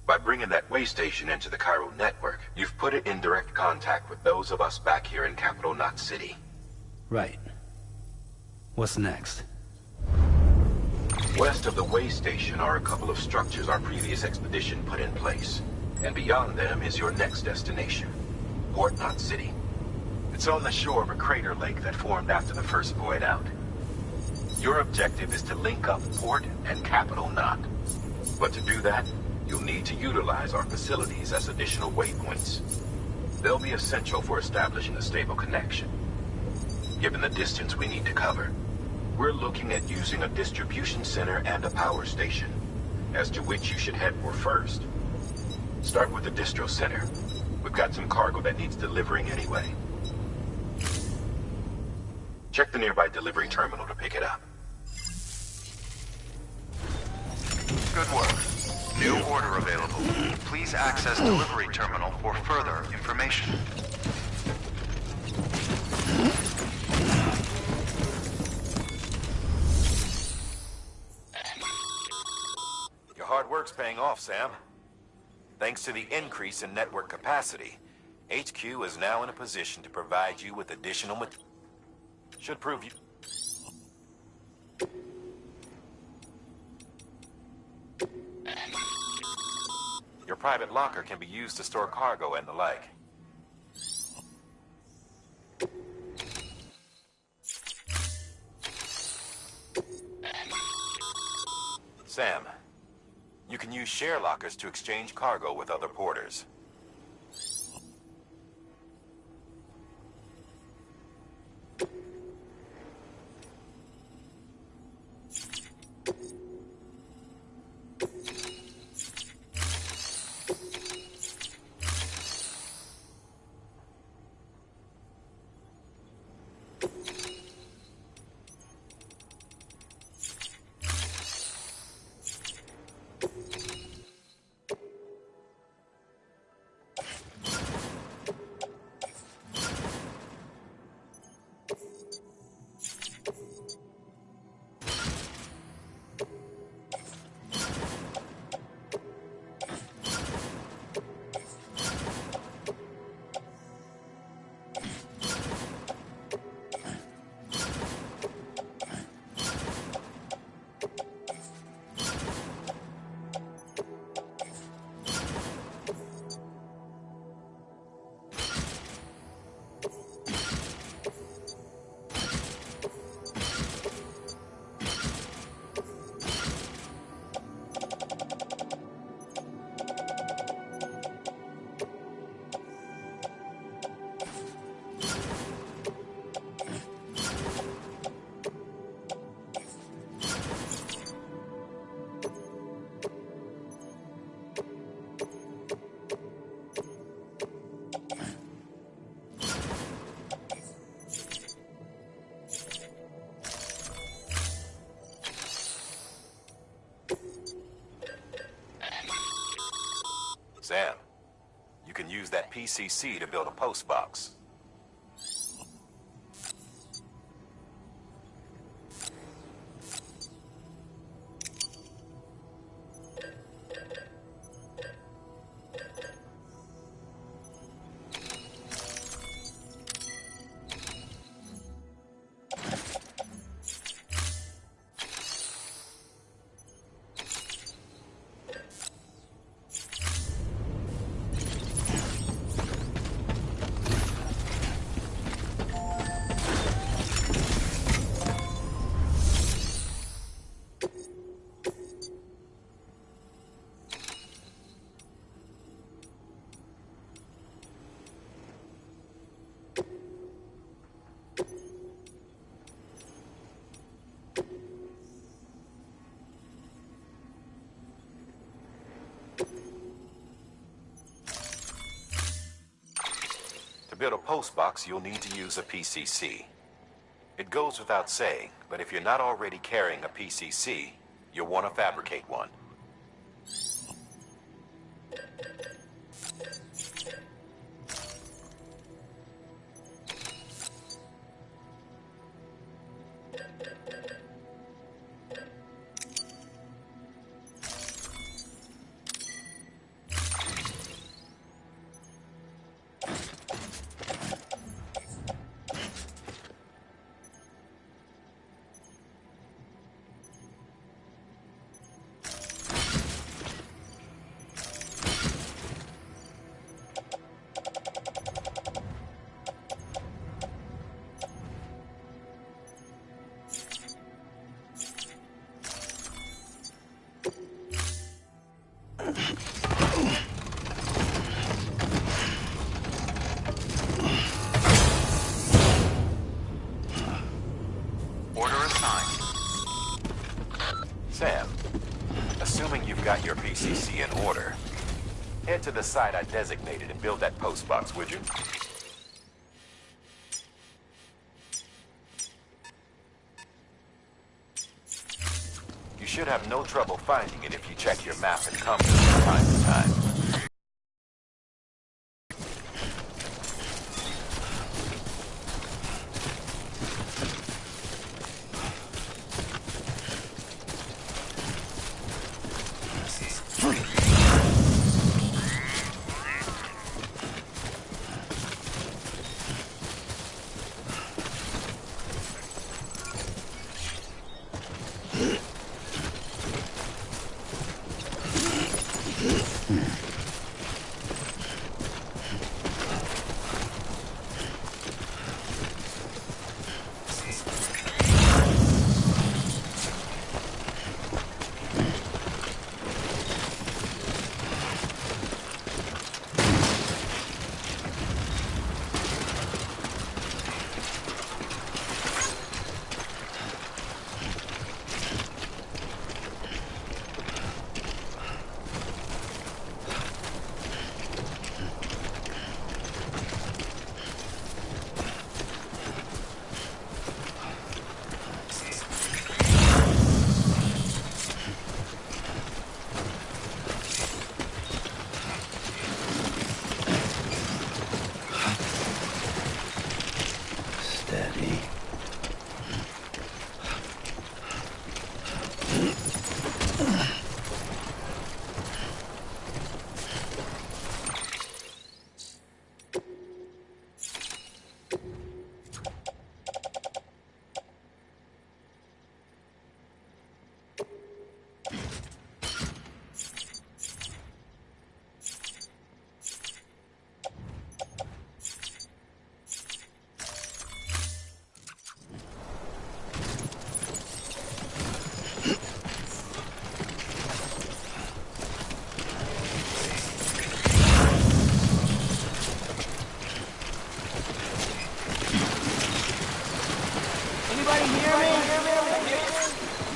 By bringing that way station into the Cairo network, you've put it in direct contact with those of us back here in Capital Knot City. Right. What's next? West of the way station are a couple of structures our previous expedition put in place. And beyond them is your next destination, Port Knot City. It's on the shore of a crater lake that formed after the first void out. Your objective is to link up Port and Capital Knot. But to do that, you'll need to utilize our facilities as additional waypoints. They'll be essential for establishing a stable connection. Given the distance we need to cover, we're looking at using a distribution center and a power station, as to which you should head for first. Start with the distro center. We've got some cargo that needs delivering anyway. Check the nearby delivery terminal to pick it up. Good work. New order available. Please access delivery terminal for further information. Your hard work's paying off, Sam. Thanks to the increase in network capacity, HQ is now in a position to provide you with additional should prove you. Your private locker can be used to store cargo and the like. Sam, you can use share lockers to exchange cargo with other porters. Sam, you can use that PCC to build a post box. To build a post box, you'll need to use a PCC. It goes without saying, but if you're not already carrying a PCC, you'll want to fabricate one. Sam, assuming you've got your PCC in order, head to the site I designated and build that post box, would you? You should have no trouble finding it if you check your map and compass from time to time.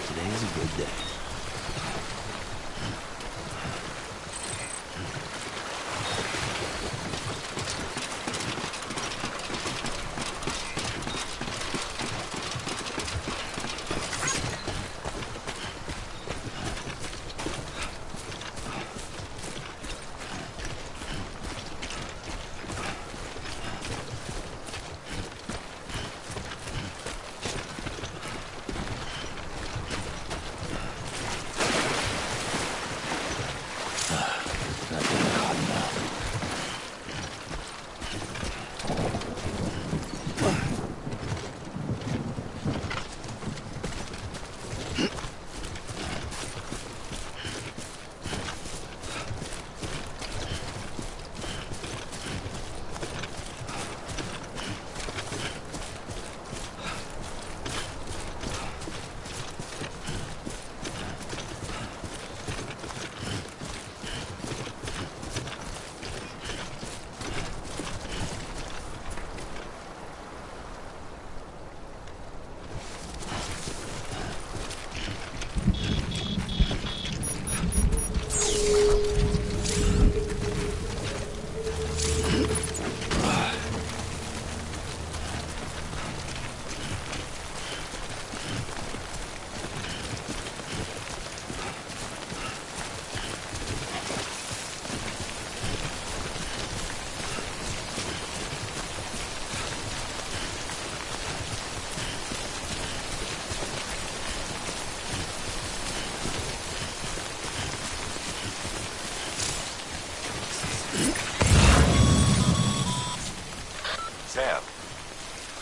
Today's a good day. Sam,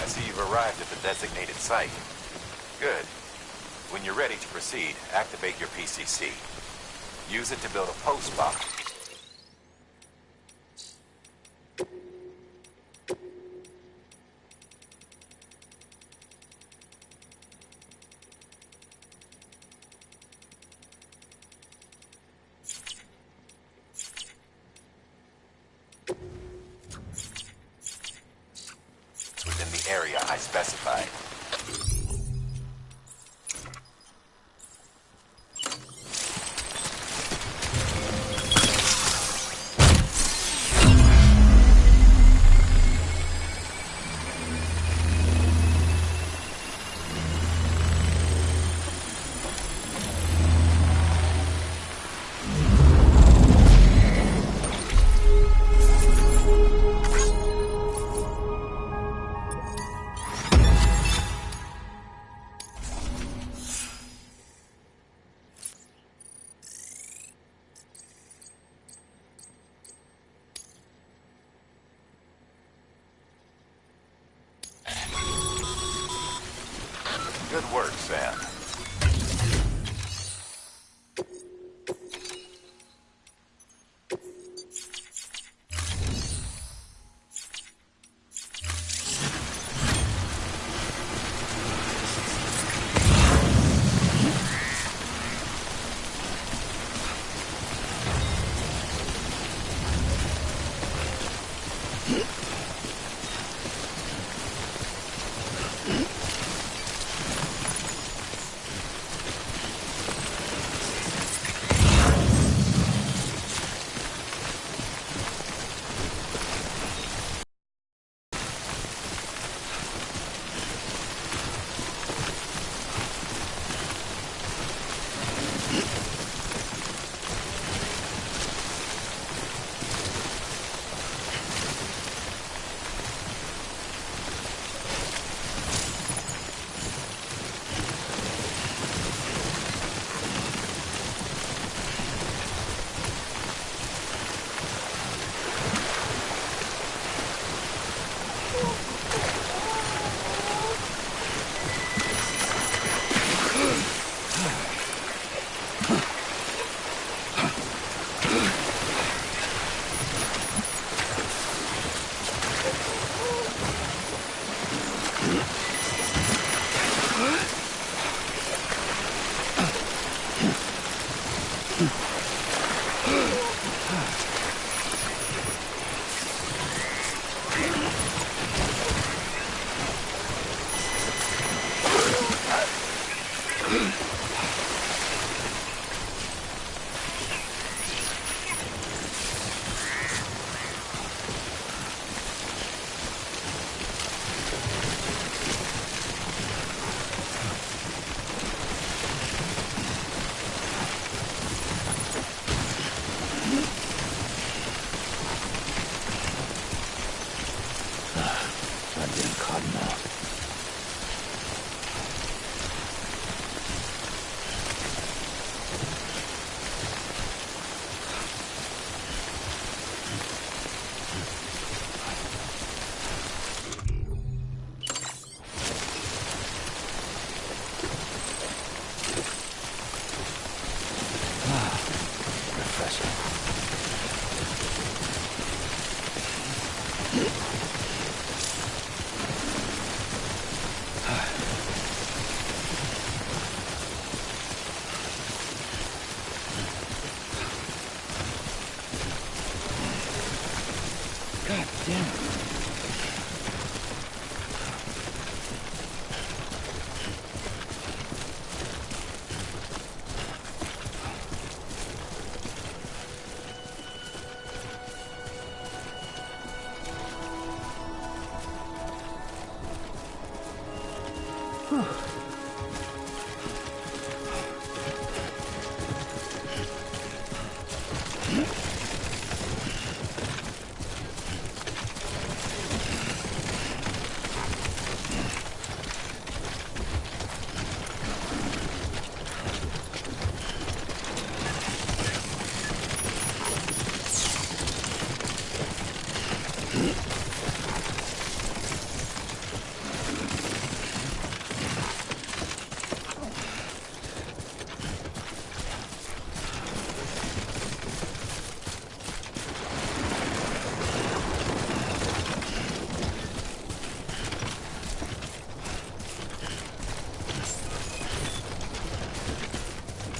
I see you've arrived at the designated site. Good. When you're ready to proceed, activate your PCC. Use it to build a post box. Within the area I specified. work, Sam.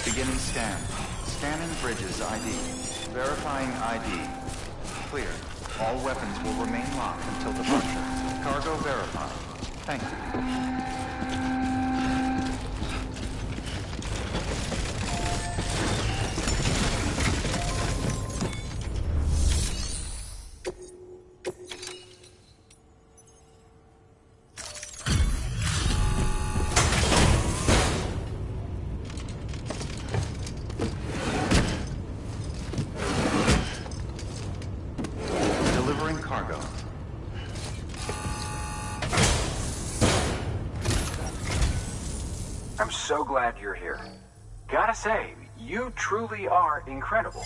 Beginning scan. Scanning Bridges ID. Verifying ID. Clear. All weapons will remain locked until departure. Cargo verified. Thank you. Cargo. I'm so glad you're here. Gotta say, you truly are incredible.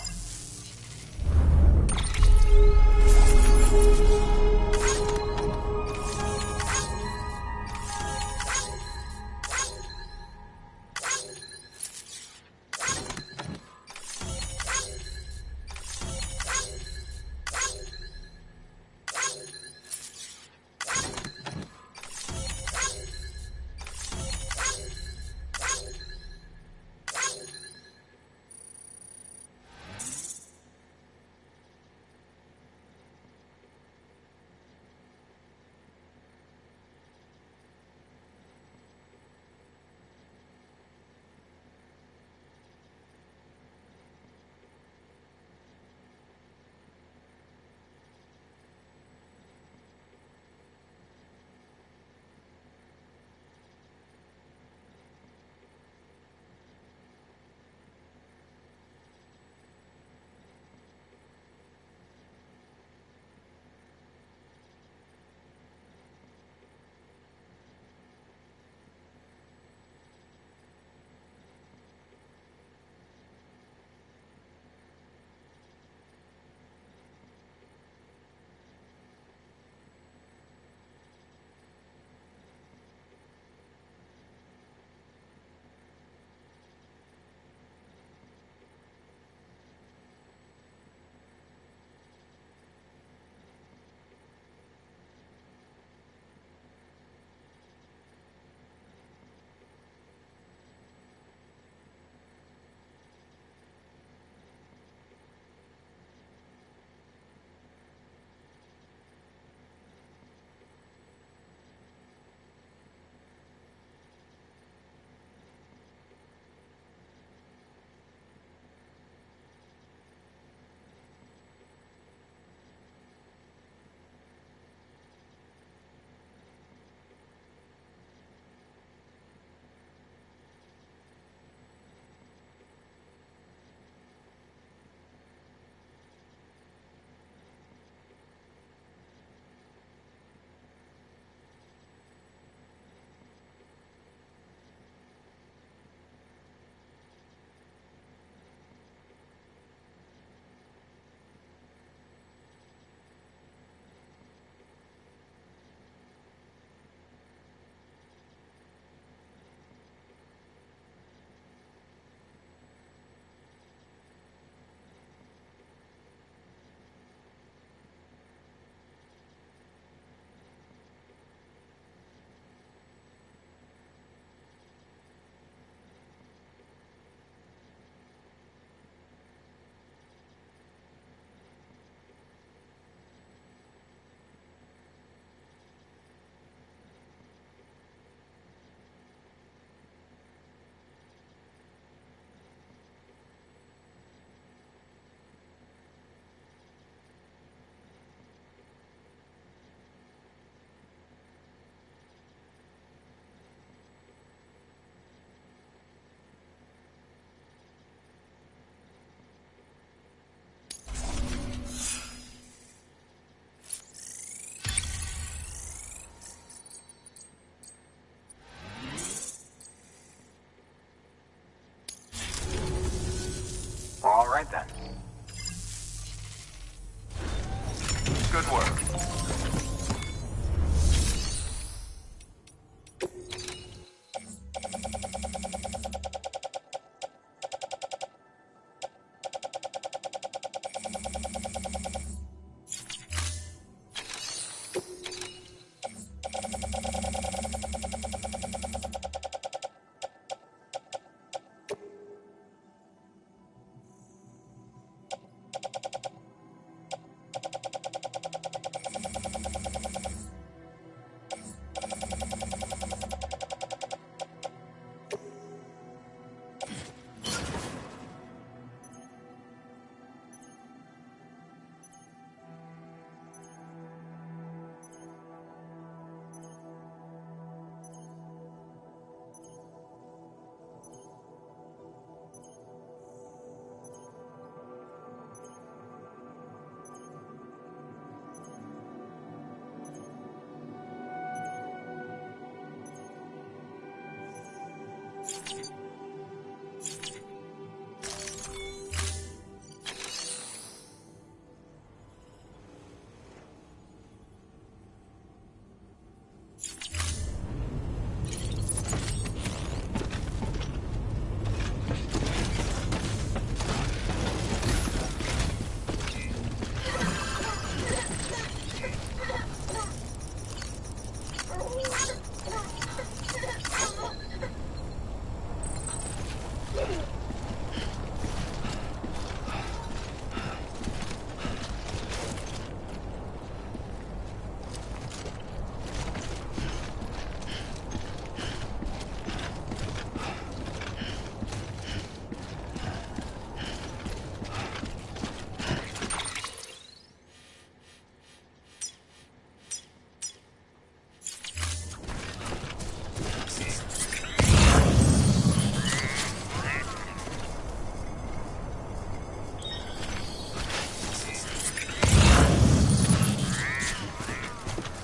Good work.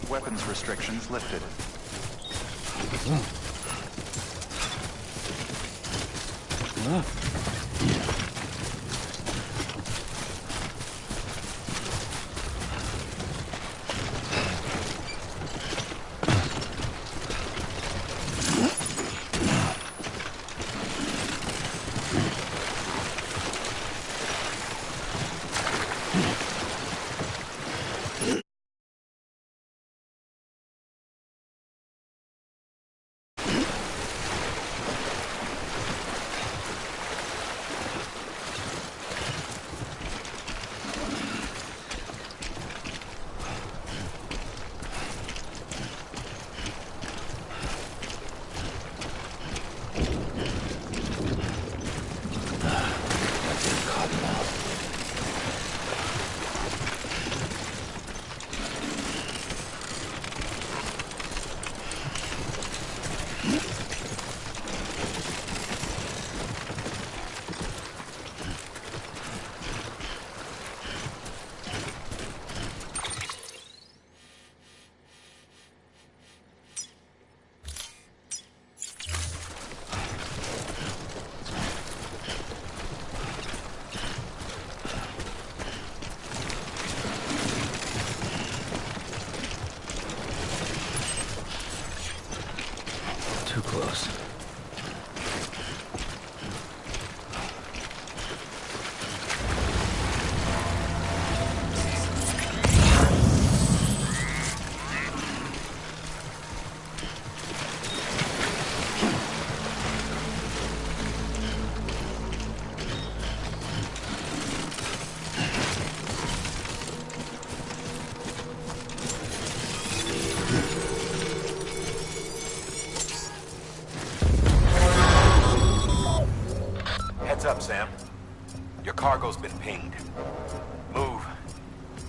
Weapons restrictions lifted. Too close. Heads up, Sam. Your cargo's been pinged. Move.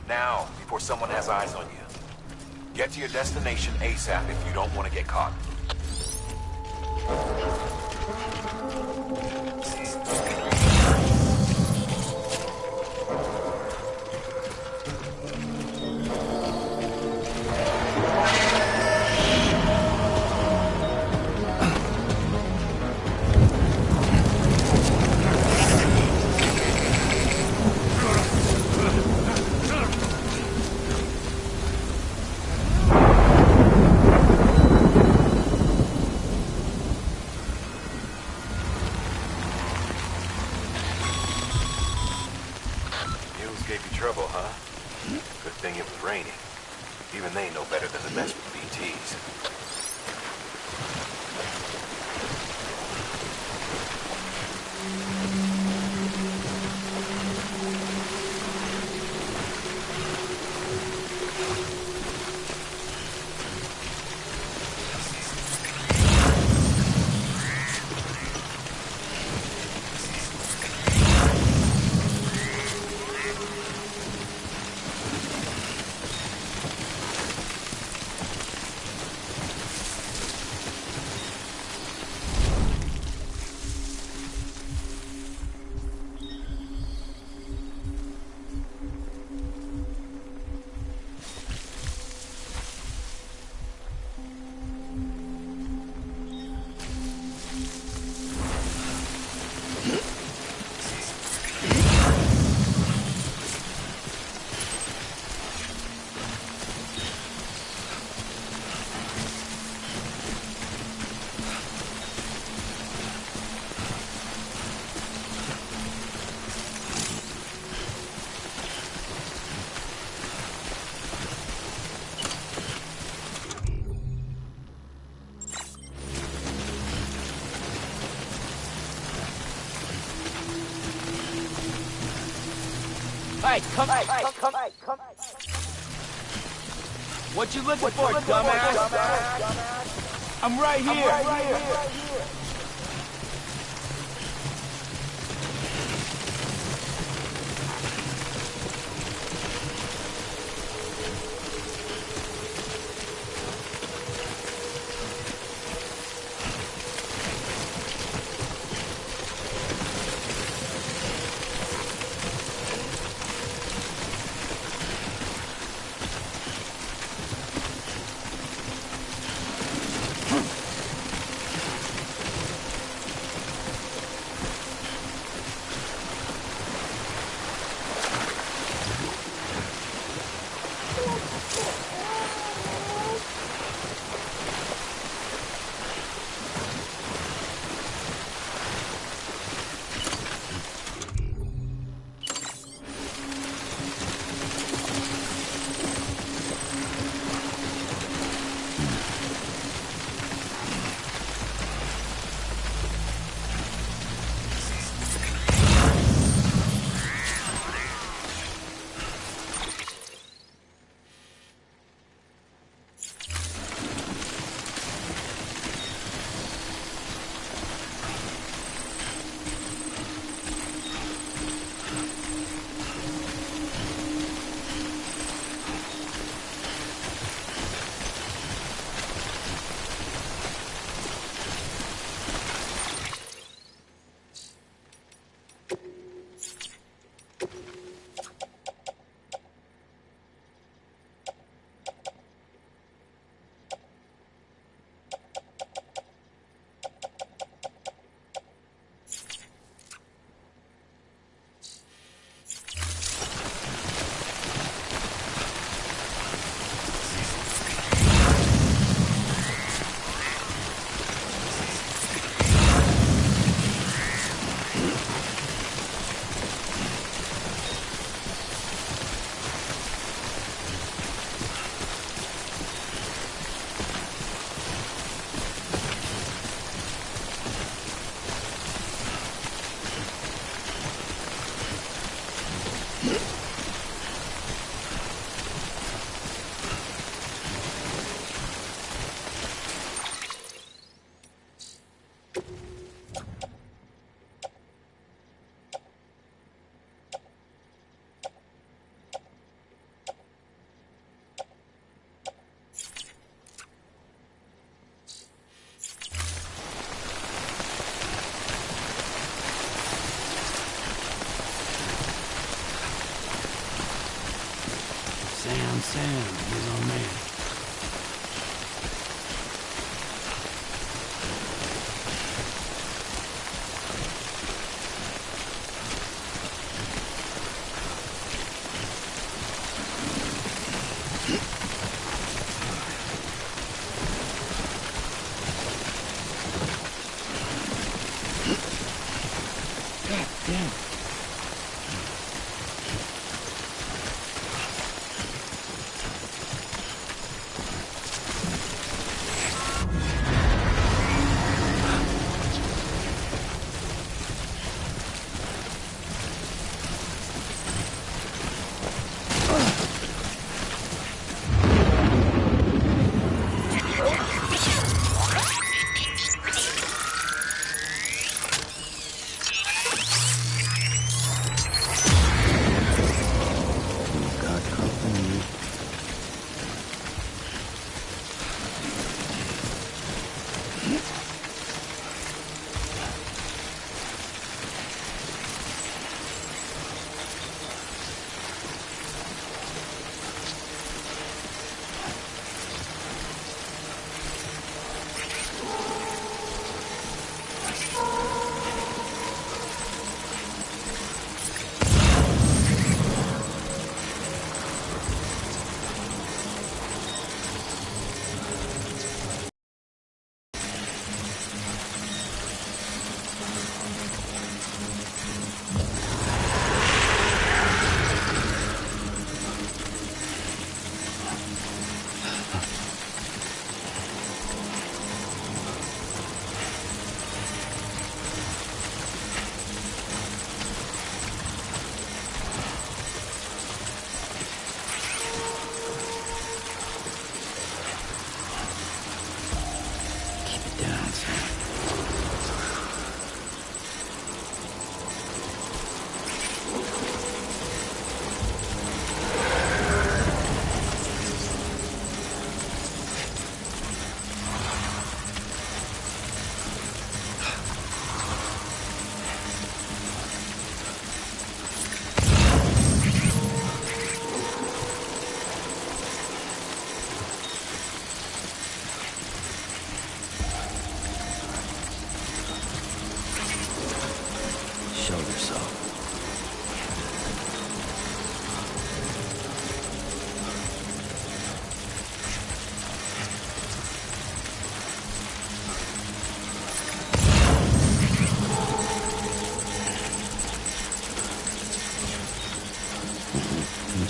Now, before someone has eyes on you. Get to your destination ASAP if you don't want to get caught. Gave you trouble, huh? Good thing it was raining. Even they know better than to mess with BTs. Hey, come. What you looking for, dumbass? I'm right here. Sam, he's on man. God damn it.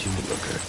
you, Looker.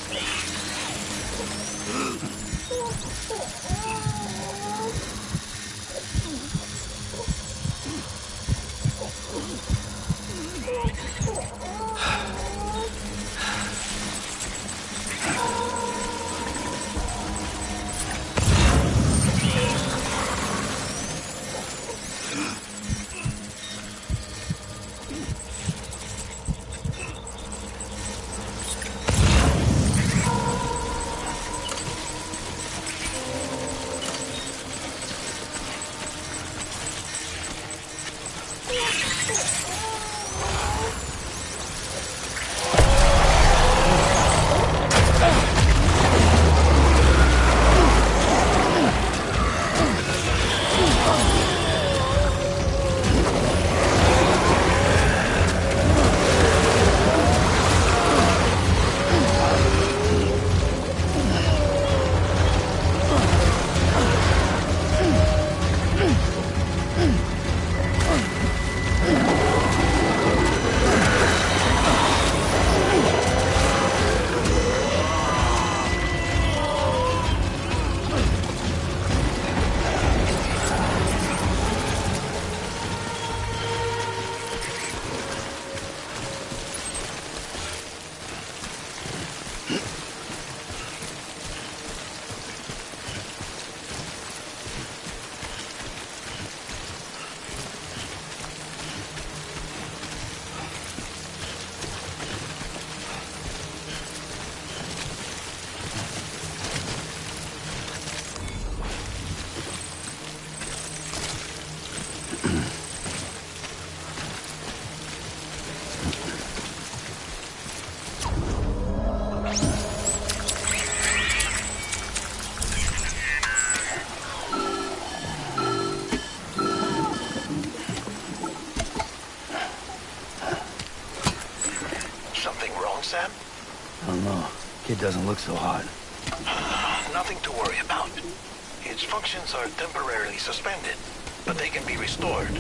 Sam? I don't know. Kid doesn't look so hot. Nothing to worry about. His functions are temporarily suspended, but they can be restored.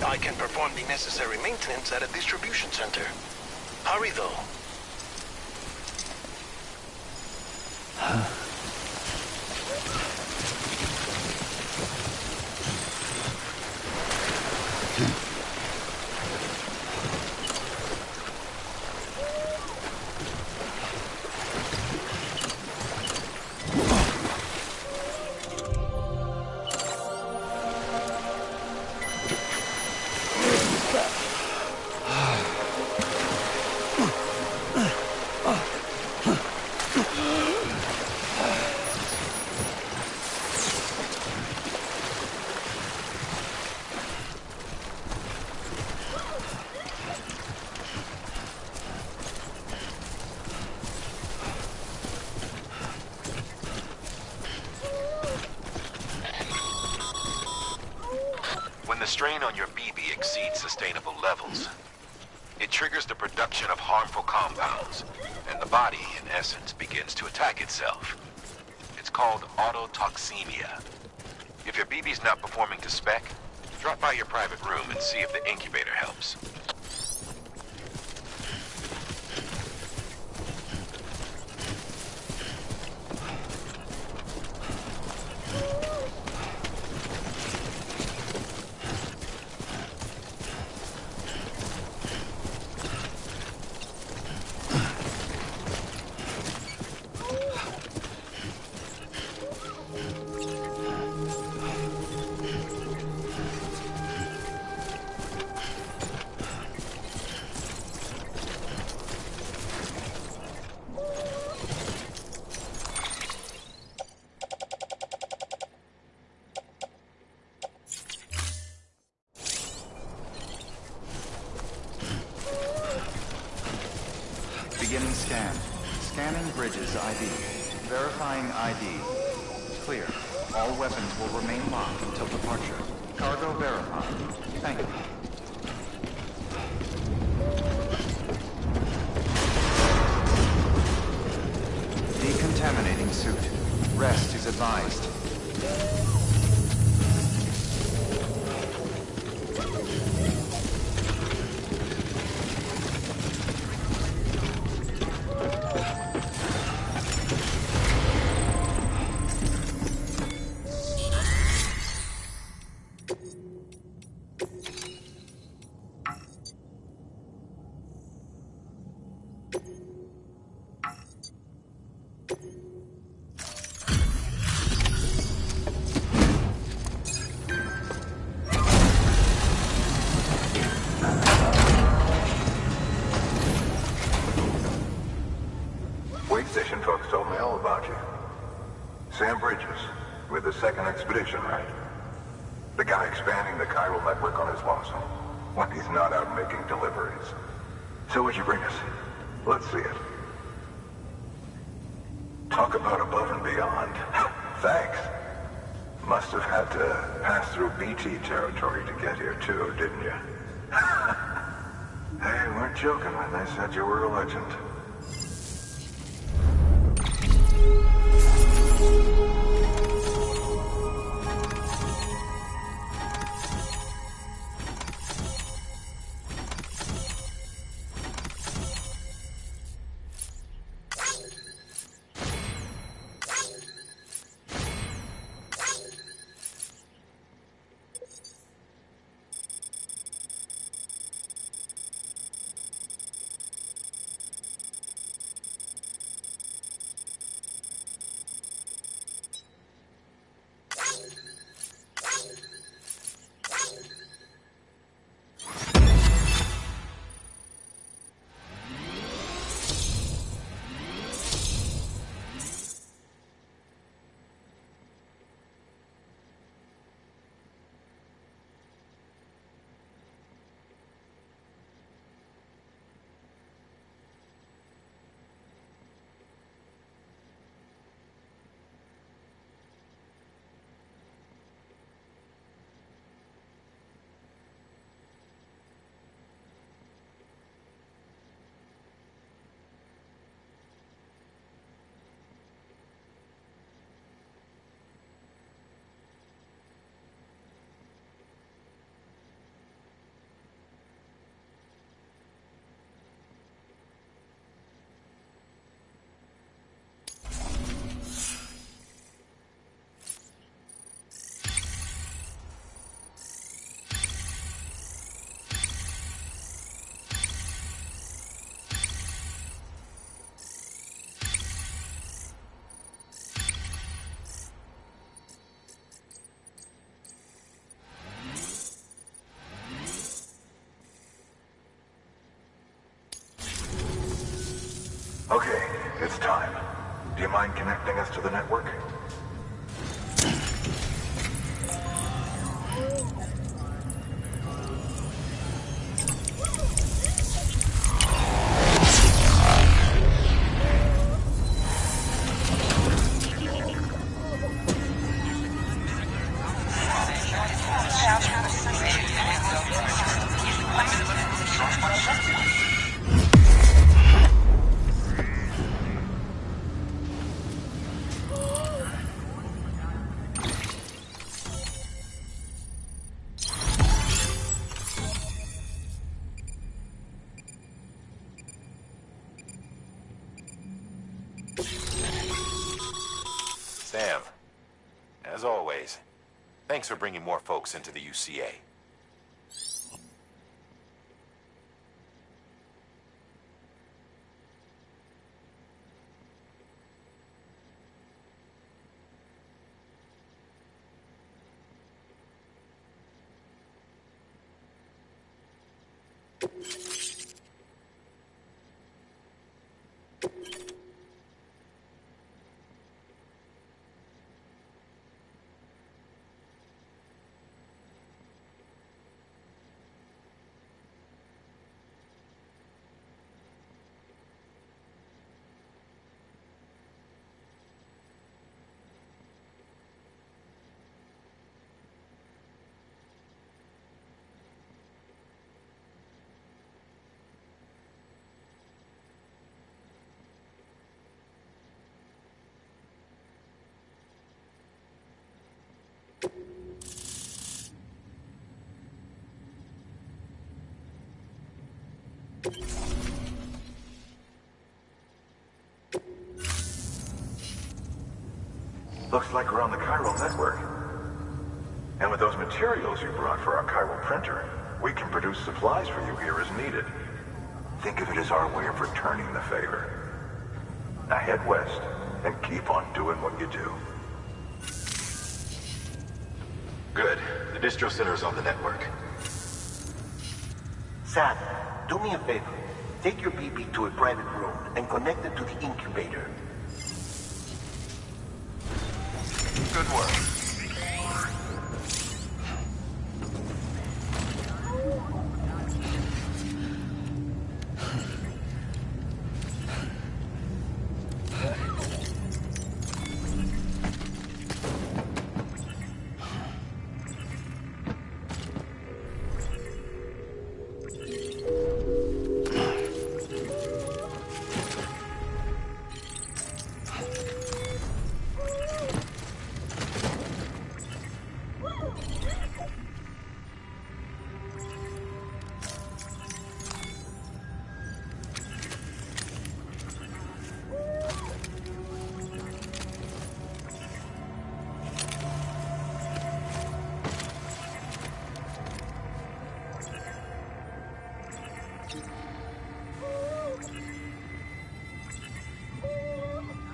I can perform the necessary maintenance at a distribution center. Hurry, though. Huh? When the strain on your BB exceeds sustainable levels, it triggers the production of harmful compounds, and the body, in essence, begins to attack itself. It's called autotoxemia. If your BB's not performing to spec, drop by your private room and see if the incubator helps. Beginning scan. Scanning bridges ID. Verifying ID. Clear. All weapons will remain locked until departure. Cargo verified. Thank you. Decontaminating suit. Rest is advised. Space station folks told me all about you. Sam Bridges, with the second expedition, right? The guy expanding the chiral network on his lonesome, when he's not out making deliveries. So what'd you bring us? Let's see it. Talk about above and beyond. Thanks. Must have had to pass through BT territory to get here too, didn't you? They weren't joking when they said you were a legend. Okay, it's time. Do you mind connecting us to the network? Sam, as always, thanks for bringing more folks into the UCA. Looks like we're on the chiral network. And with those materials you brought for our chiral printer, we can produce supplies for you here as needed. Think of it as our way of returning the favor. Now head west and keep on doing what you do. Good. The distro center is on the network. Sam, do me a favor. Take your BB to a private room and connect it to the incubator. Good work.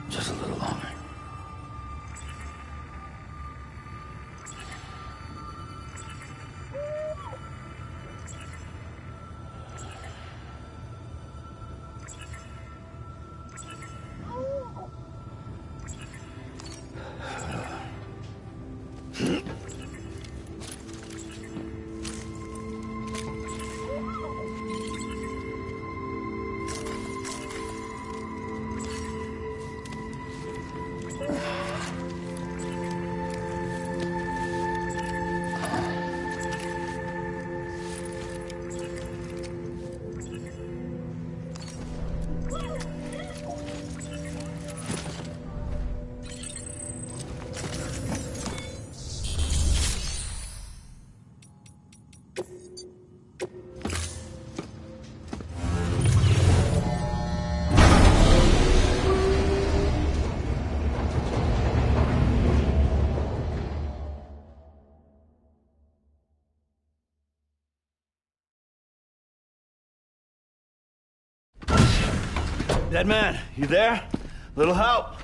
Just a little longer. Dead man, you there? Little help?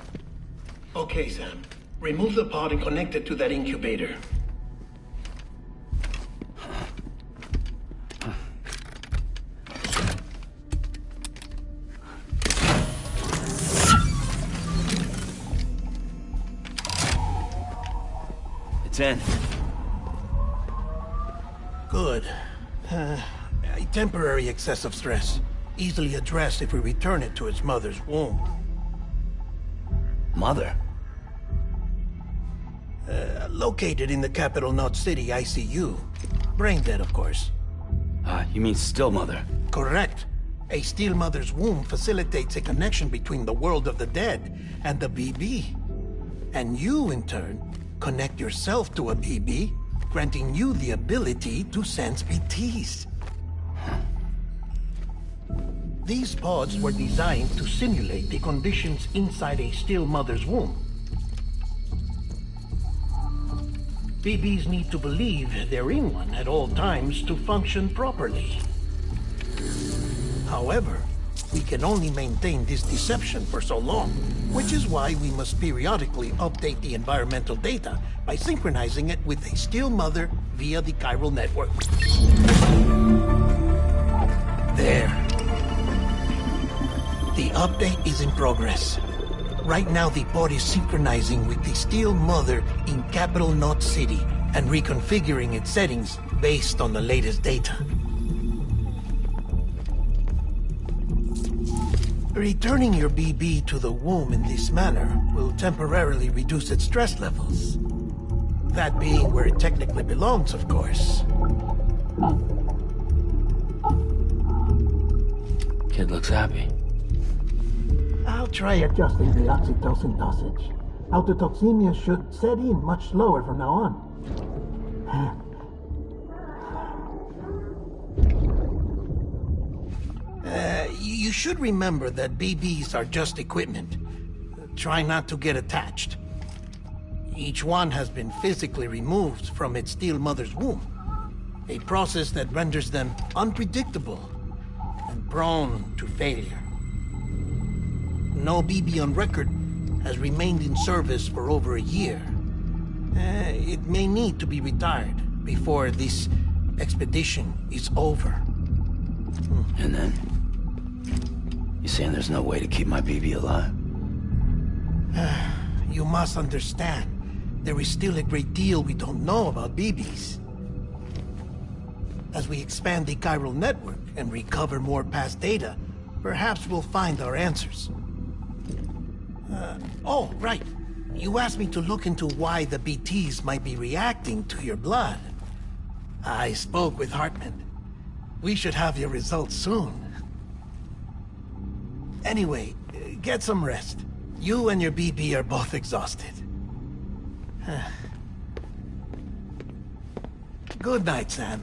Okay, Sam. Remove the pod and connect it to that incubator. It's in. Good. A temporary excess of stress. Easily addressed if we return it to its mother's womb. Mother? Located in the capital Knot City ICU. Brain dead, of course. You mean still mother? Correct. A still mother's womb facilitates a connection between the world of the dead and the BB. And you, in turn, connect yourself to a BB, granting you the ability to sense BTs. These pods were designed to simulate the conditions inside a still mother's womb. BBs need to believe they're in one at all times to function properly. However, we can only maintain this deception for so long, which is why we must periodically update the environmental data by synchronizing it with a still mother via the chiral network. There. The update is in progress. Right now, the pod is synchronizing with the still mother in capital Knot City and reconfiguring its settings based on the latest data. Returning your BB to the womb in this manner will temporarily reduce its stress levels. That being where it technically belongs, of course. Kid looks happy. I'll try adjusting the oxytocin dosage. Autotoxemia should set in much slower from now on. You should remember that BBs are just equipment. Try not to get attached. Each one has been physically removed from its still mother's womb. A process that renders them unpredictable and prone to failure. No BB on record has remained in service for over a year. It may need to be retired before this expedition is over. And then? saying there's no way to keep my BB alive? You must understand, there is still a great deal we don't know about BBs. As we expand the chiral network and recover more past data, perhaps we'll find our answers. Oh, right. You asked me to look into why the BTs might be reacting to your blood. I spoke with Hartman. We should have your results soon. Anyway, get some rest. You and your BB are both exhausted. Good night, Sam.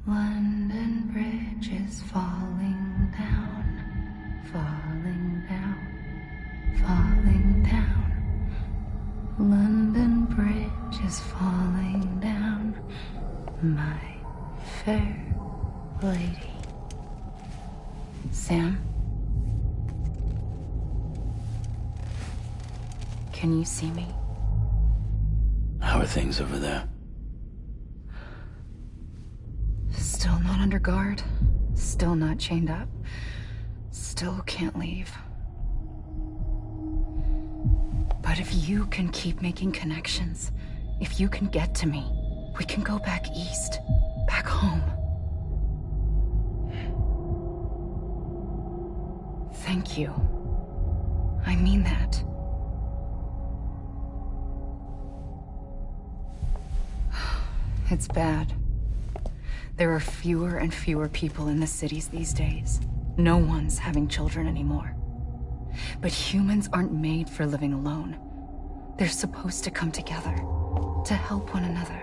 London Bridge is falling down, falling down, falling down. London Bridge is falling down, my fair lady. Sam? Can you see me? How are things over there? Still not under guard, still not chained up, still can't leave. But if you can keep making connections, if you can get to me, we can go back east, back home. Thank you. I mean that. It's bad. There are fewer and fewer people in the cities these days. No one's having children anymore. But humans aren't made for living alone. They're supposed to come together, to help one another.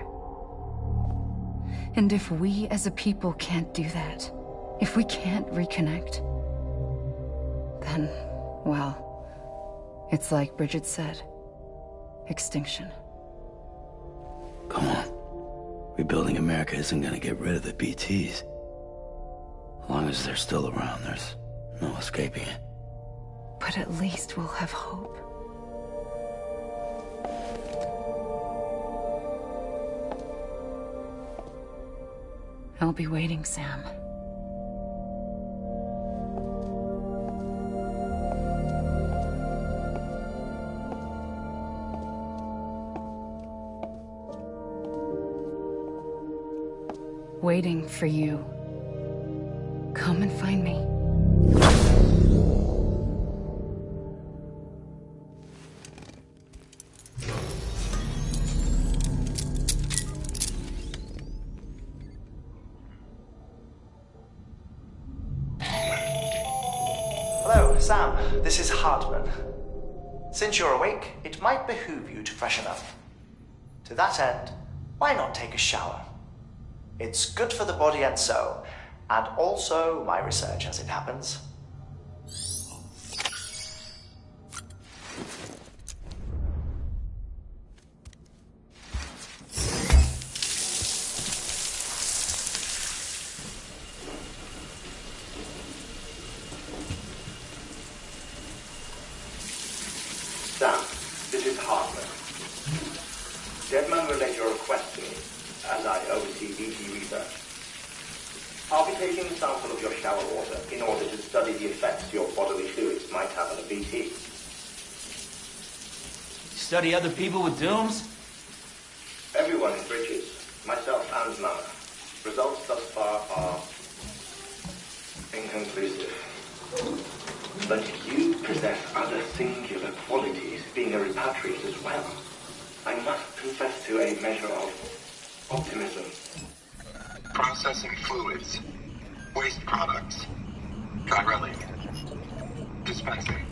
And if we as a people can't do that, if we can't reconnect, then, well, it's like Bridget said, extinction. Come on. Rebuilding America isn't gonna get rid of the BTs. As long as they're still around, there's no escaping it. But at least we'll have hope. I'll be waiting, Sam. Waiting for you. Come and find me. Hello, Sam. This is Hartman. Since you're awake, it might behoove you to freshen up. To that end, why not take a shower? It's good for the body and soul, and also my research as it happens. Sam, this is Hartman. Deadman relayed your request to me, as I oversee BT research. I'll be taking a sample of your shower water in order to study the effects your bodily fluids might have on a BT. Study other people with dooms? Everyone in Bridges, myself and Mama. Results thus far are inconclusive. But you possess other singular qualities, being a repatriate as well. I must confess to a measure of optimism. Processing fluids. Waste products. Chirelli. Dispensing.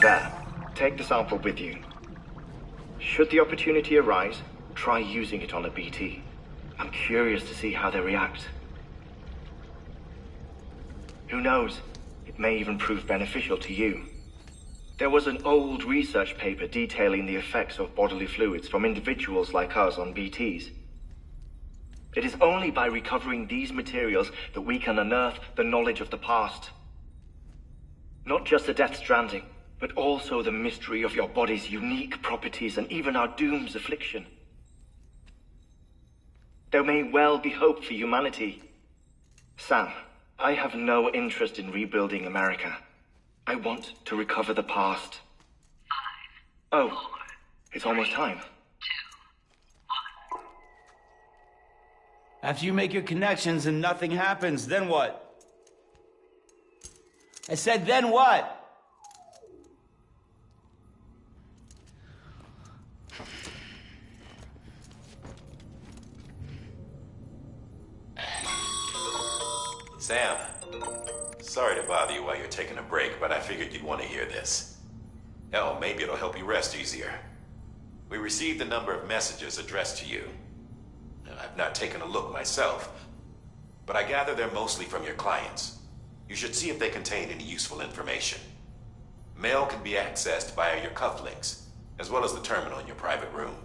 There. Take the sample with you. Should the opportunity arise, try using it on a BT. I'm curious to see how they react. Who knows? It may even prove beneficial to you. There was an old research paper detailing the effects of bodily fluids from individuals like us on BTs. It is only by recovering these materials that we can unearth the knowledge of the past. Not just the Death Stranding, but also the mystery of your body's unique properties and even our doom's affliction. There may well be hope for humanity. Sam, I have no interest in rebuilding America. I want to recover the past. 5, 4, oh, it's almost time. 2, 1. After you make your connections and nothing happens, then what? I said, then what? Sam, sorry to bother you while you're taking a break, but I figured you'd want to hear this. Hell, maybe it'll help you rest easier. We received a number of messages addressed to you. I've not taken a look myself, but I gather they're mostly from your clients. You should see if they contain any useful information. Mail can be accessed via your cufflinks, as well as the terminal in your private room.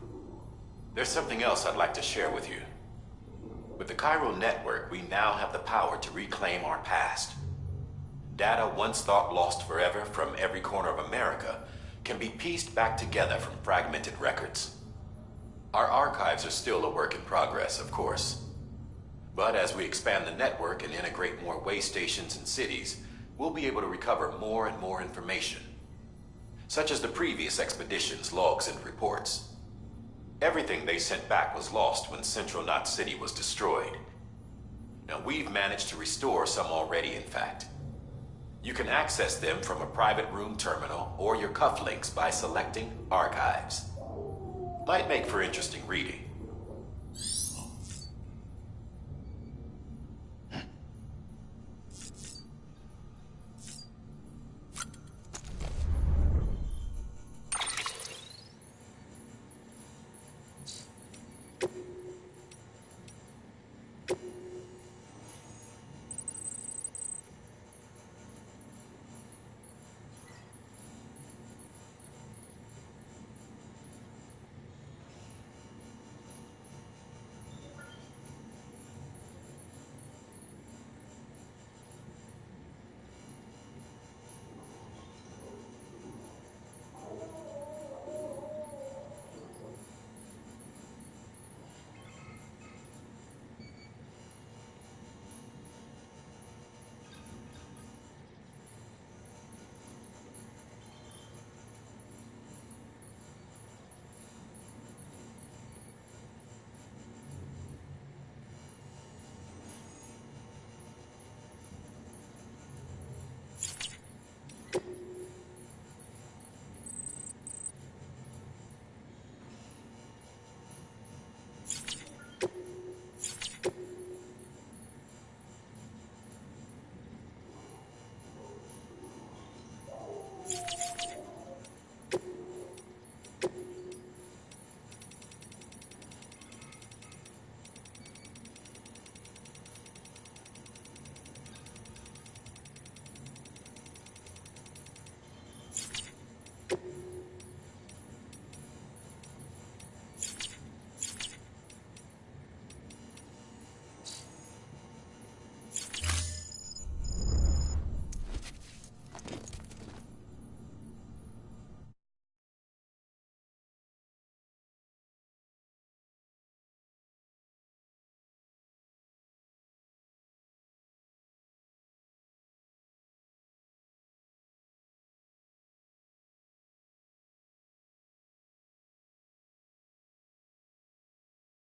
There's something else I'd like to share with you. With the Chiral Network, we now have the power to reclaim our past. Data once thought lost forever from every corner of America can be pieced back together from fragmented records. Our archives are still a work in progress, of course. But as we expand the network and integrate more way stations and cities, we'll be able to recover more and more information, such as the previous expedition's logs and reports. Everything they sent back was lost when Central Knot City was destroyed. Now, we've managed to restore some already, in fact. You can access them from a private room terminal or your cufflinks by selecting Archives. Might make for interesting reading.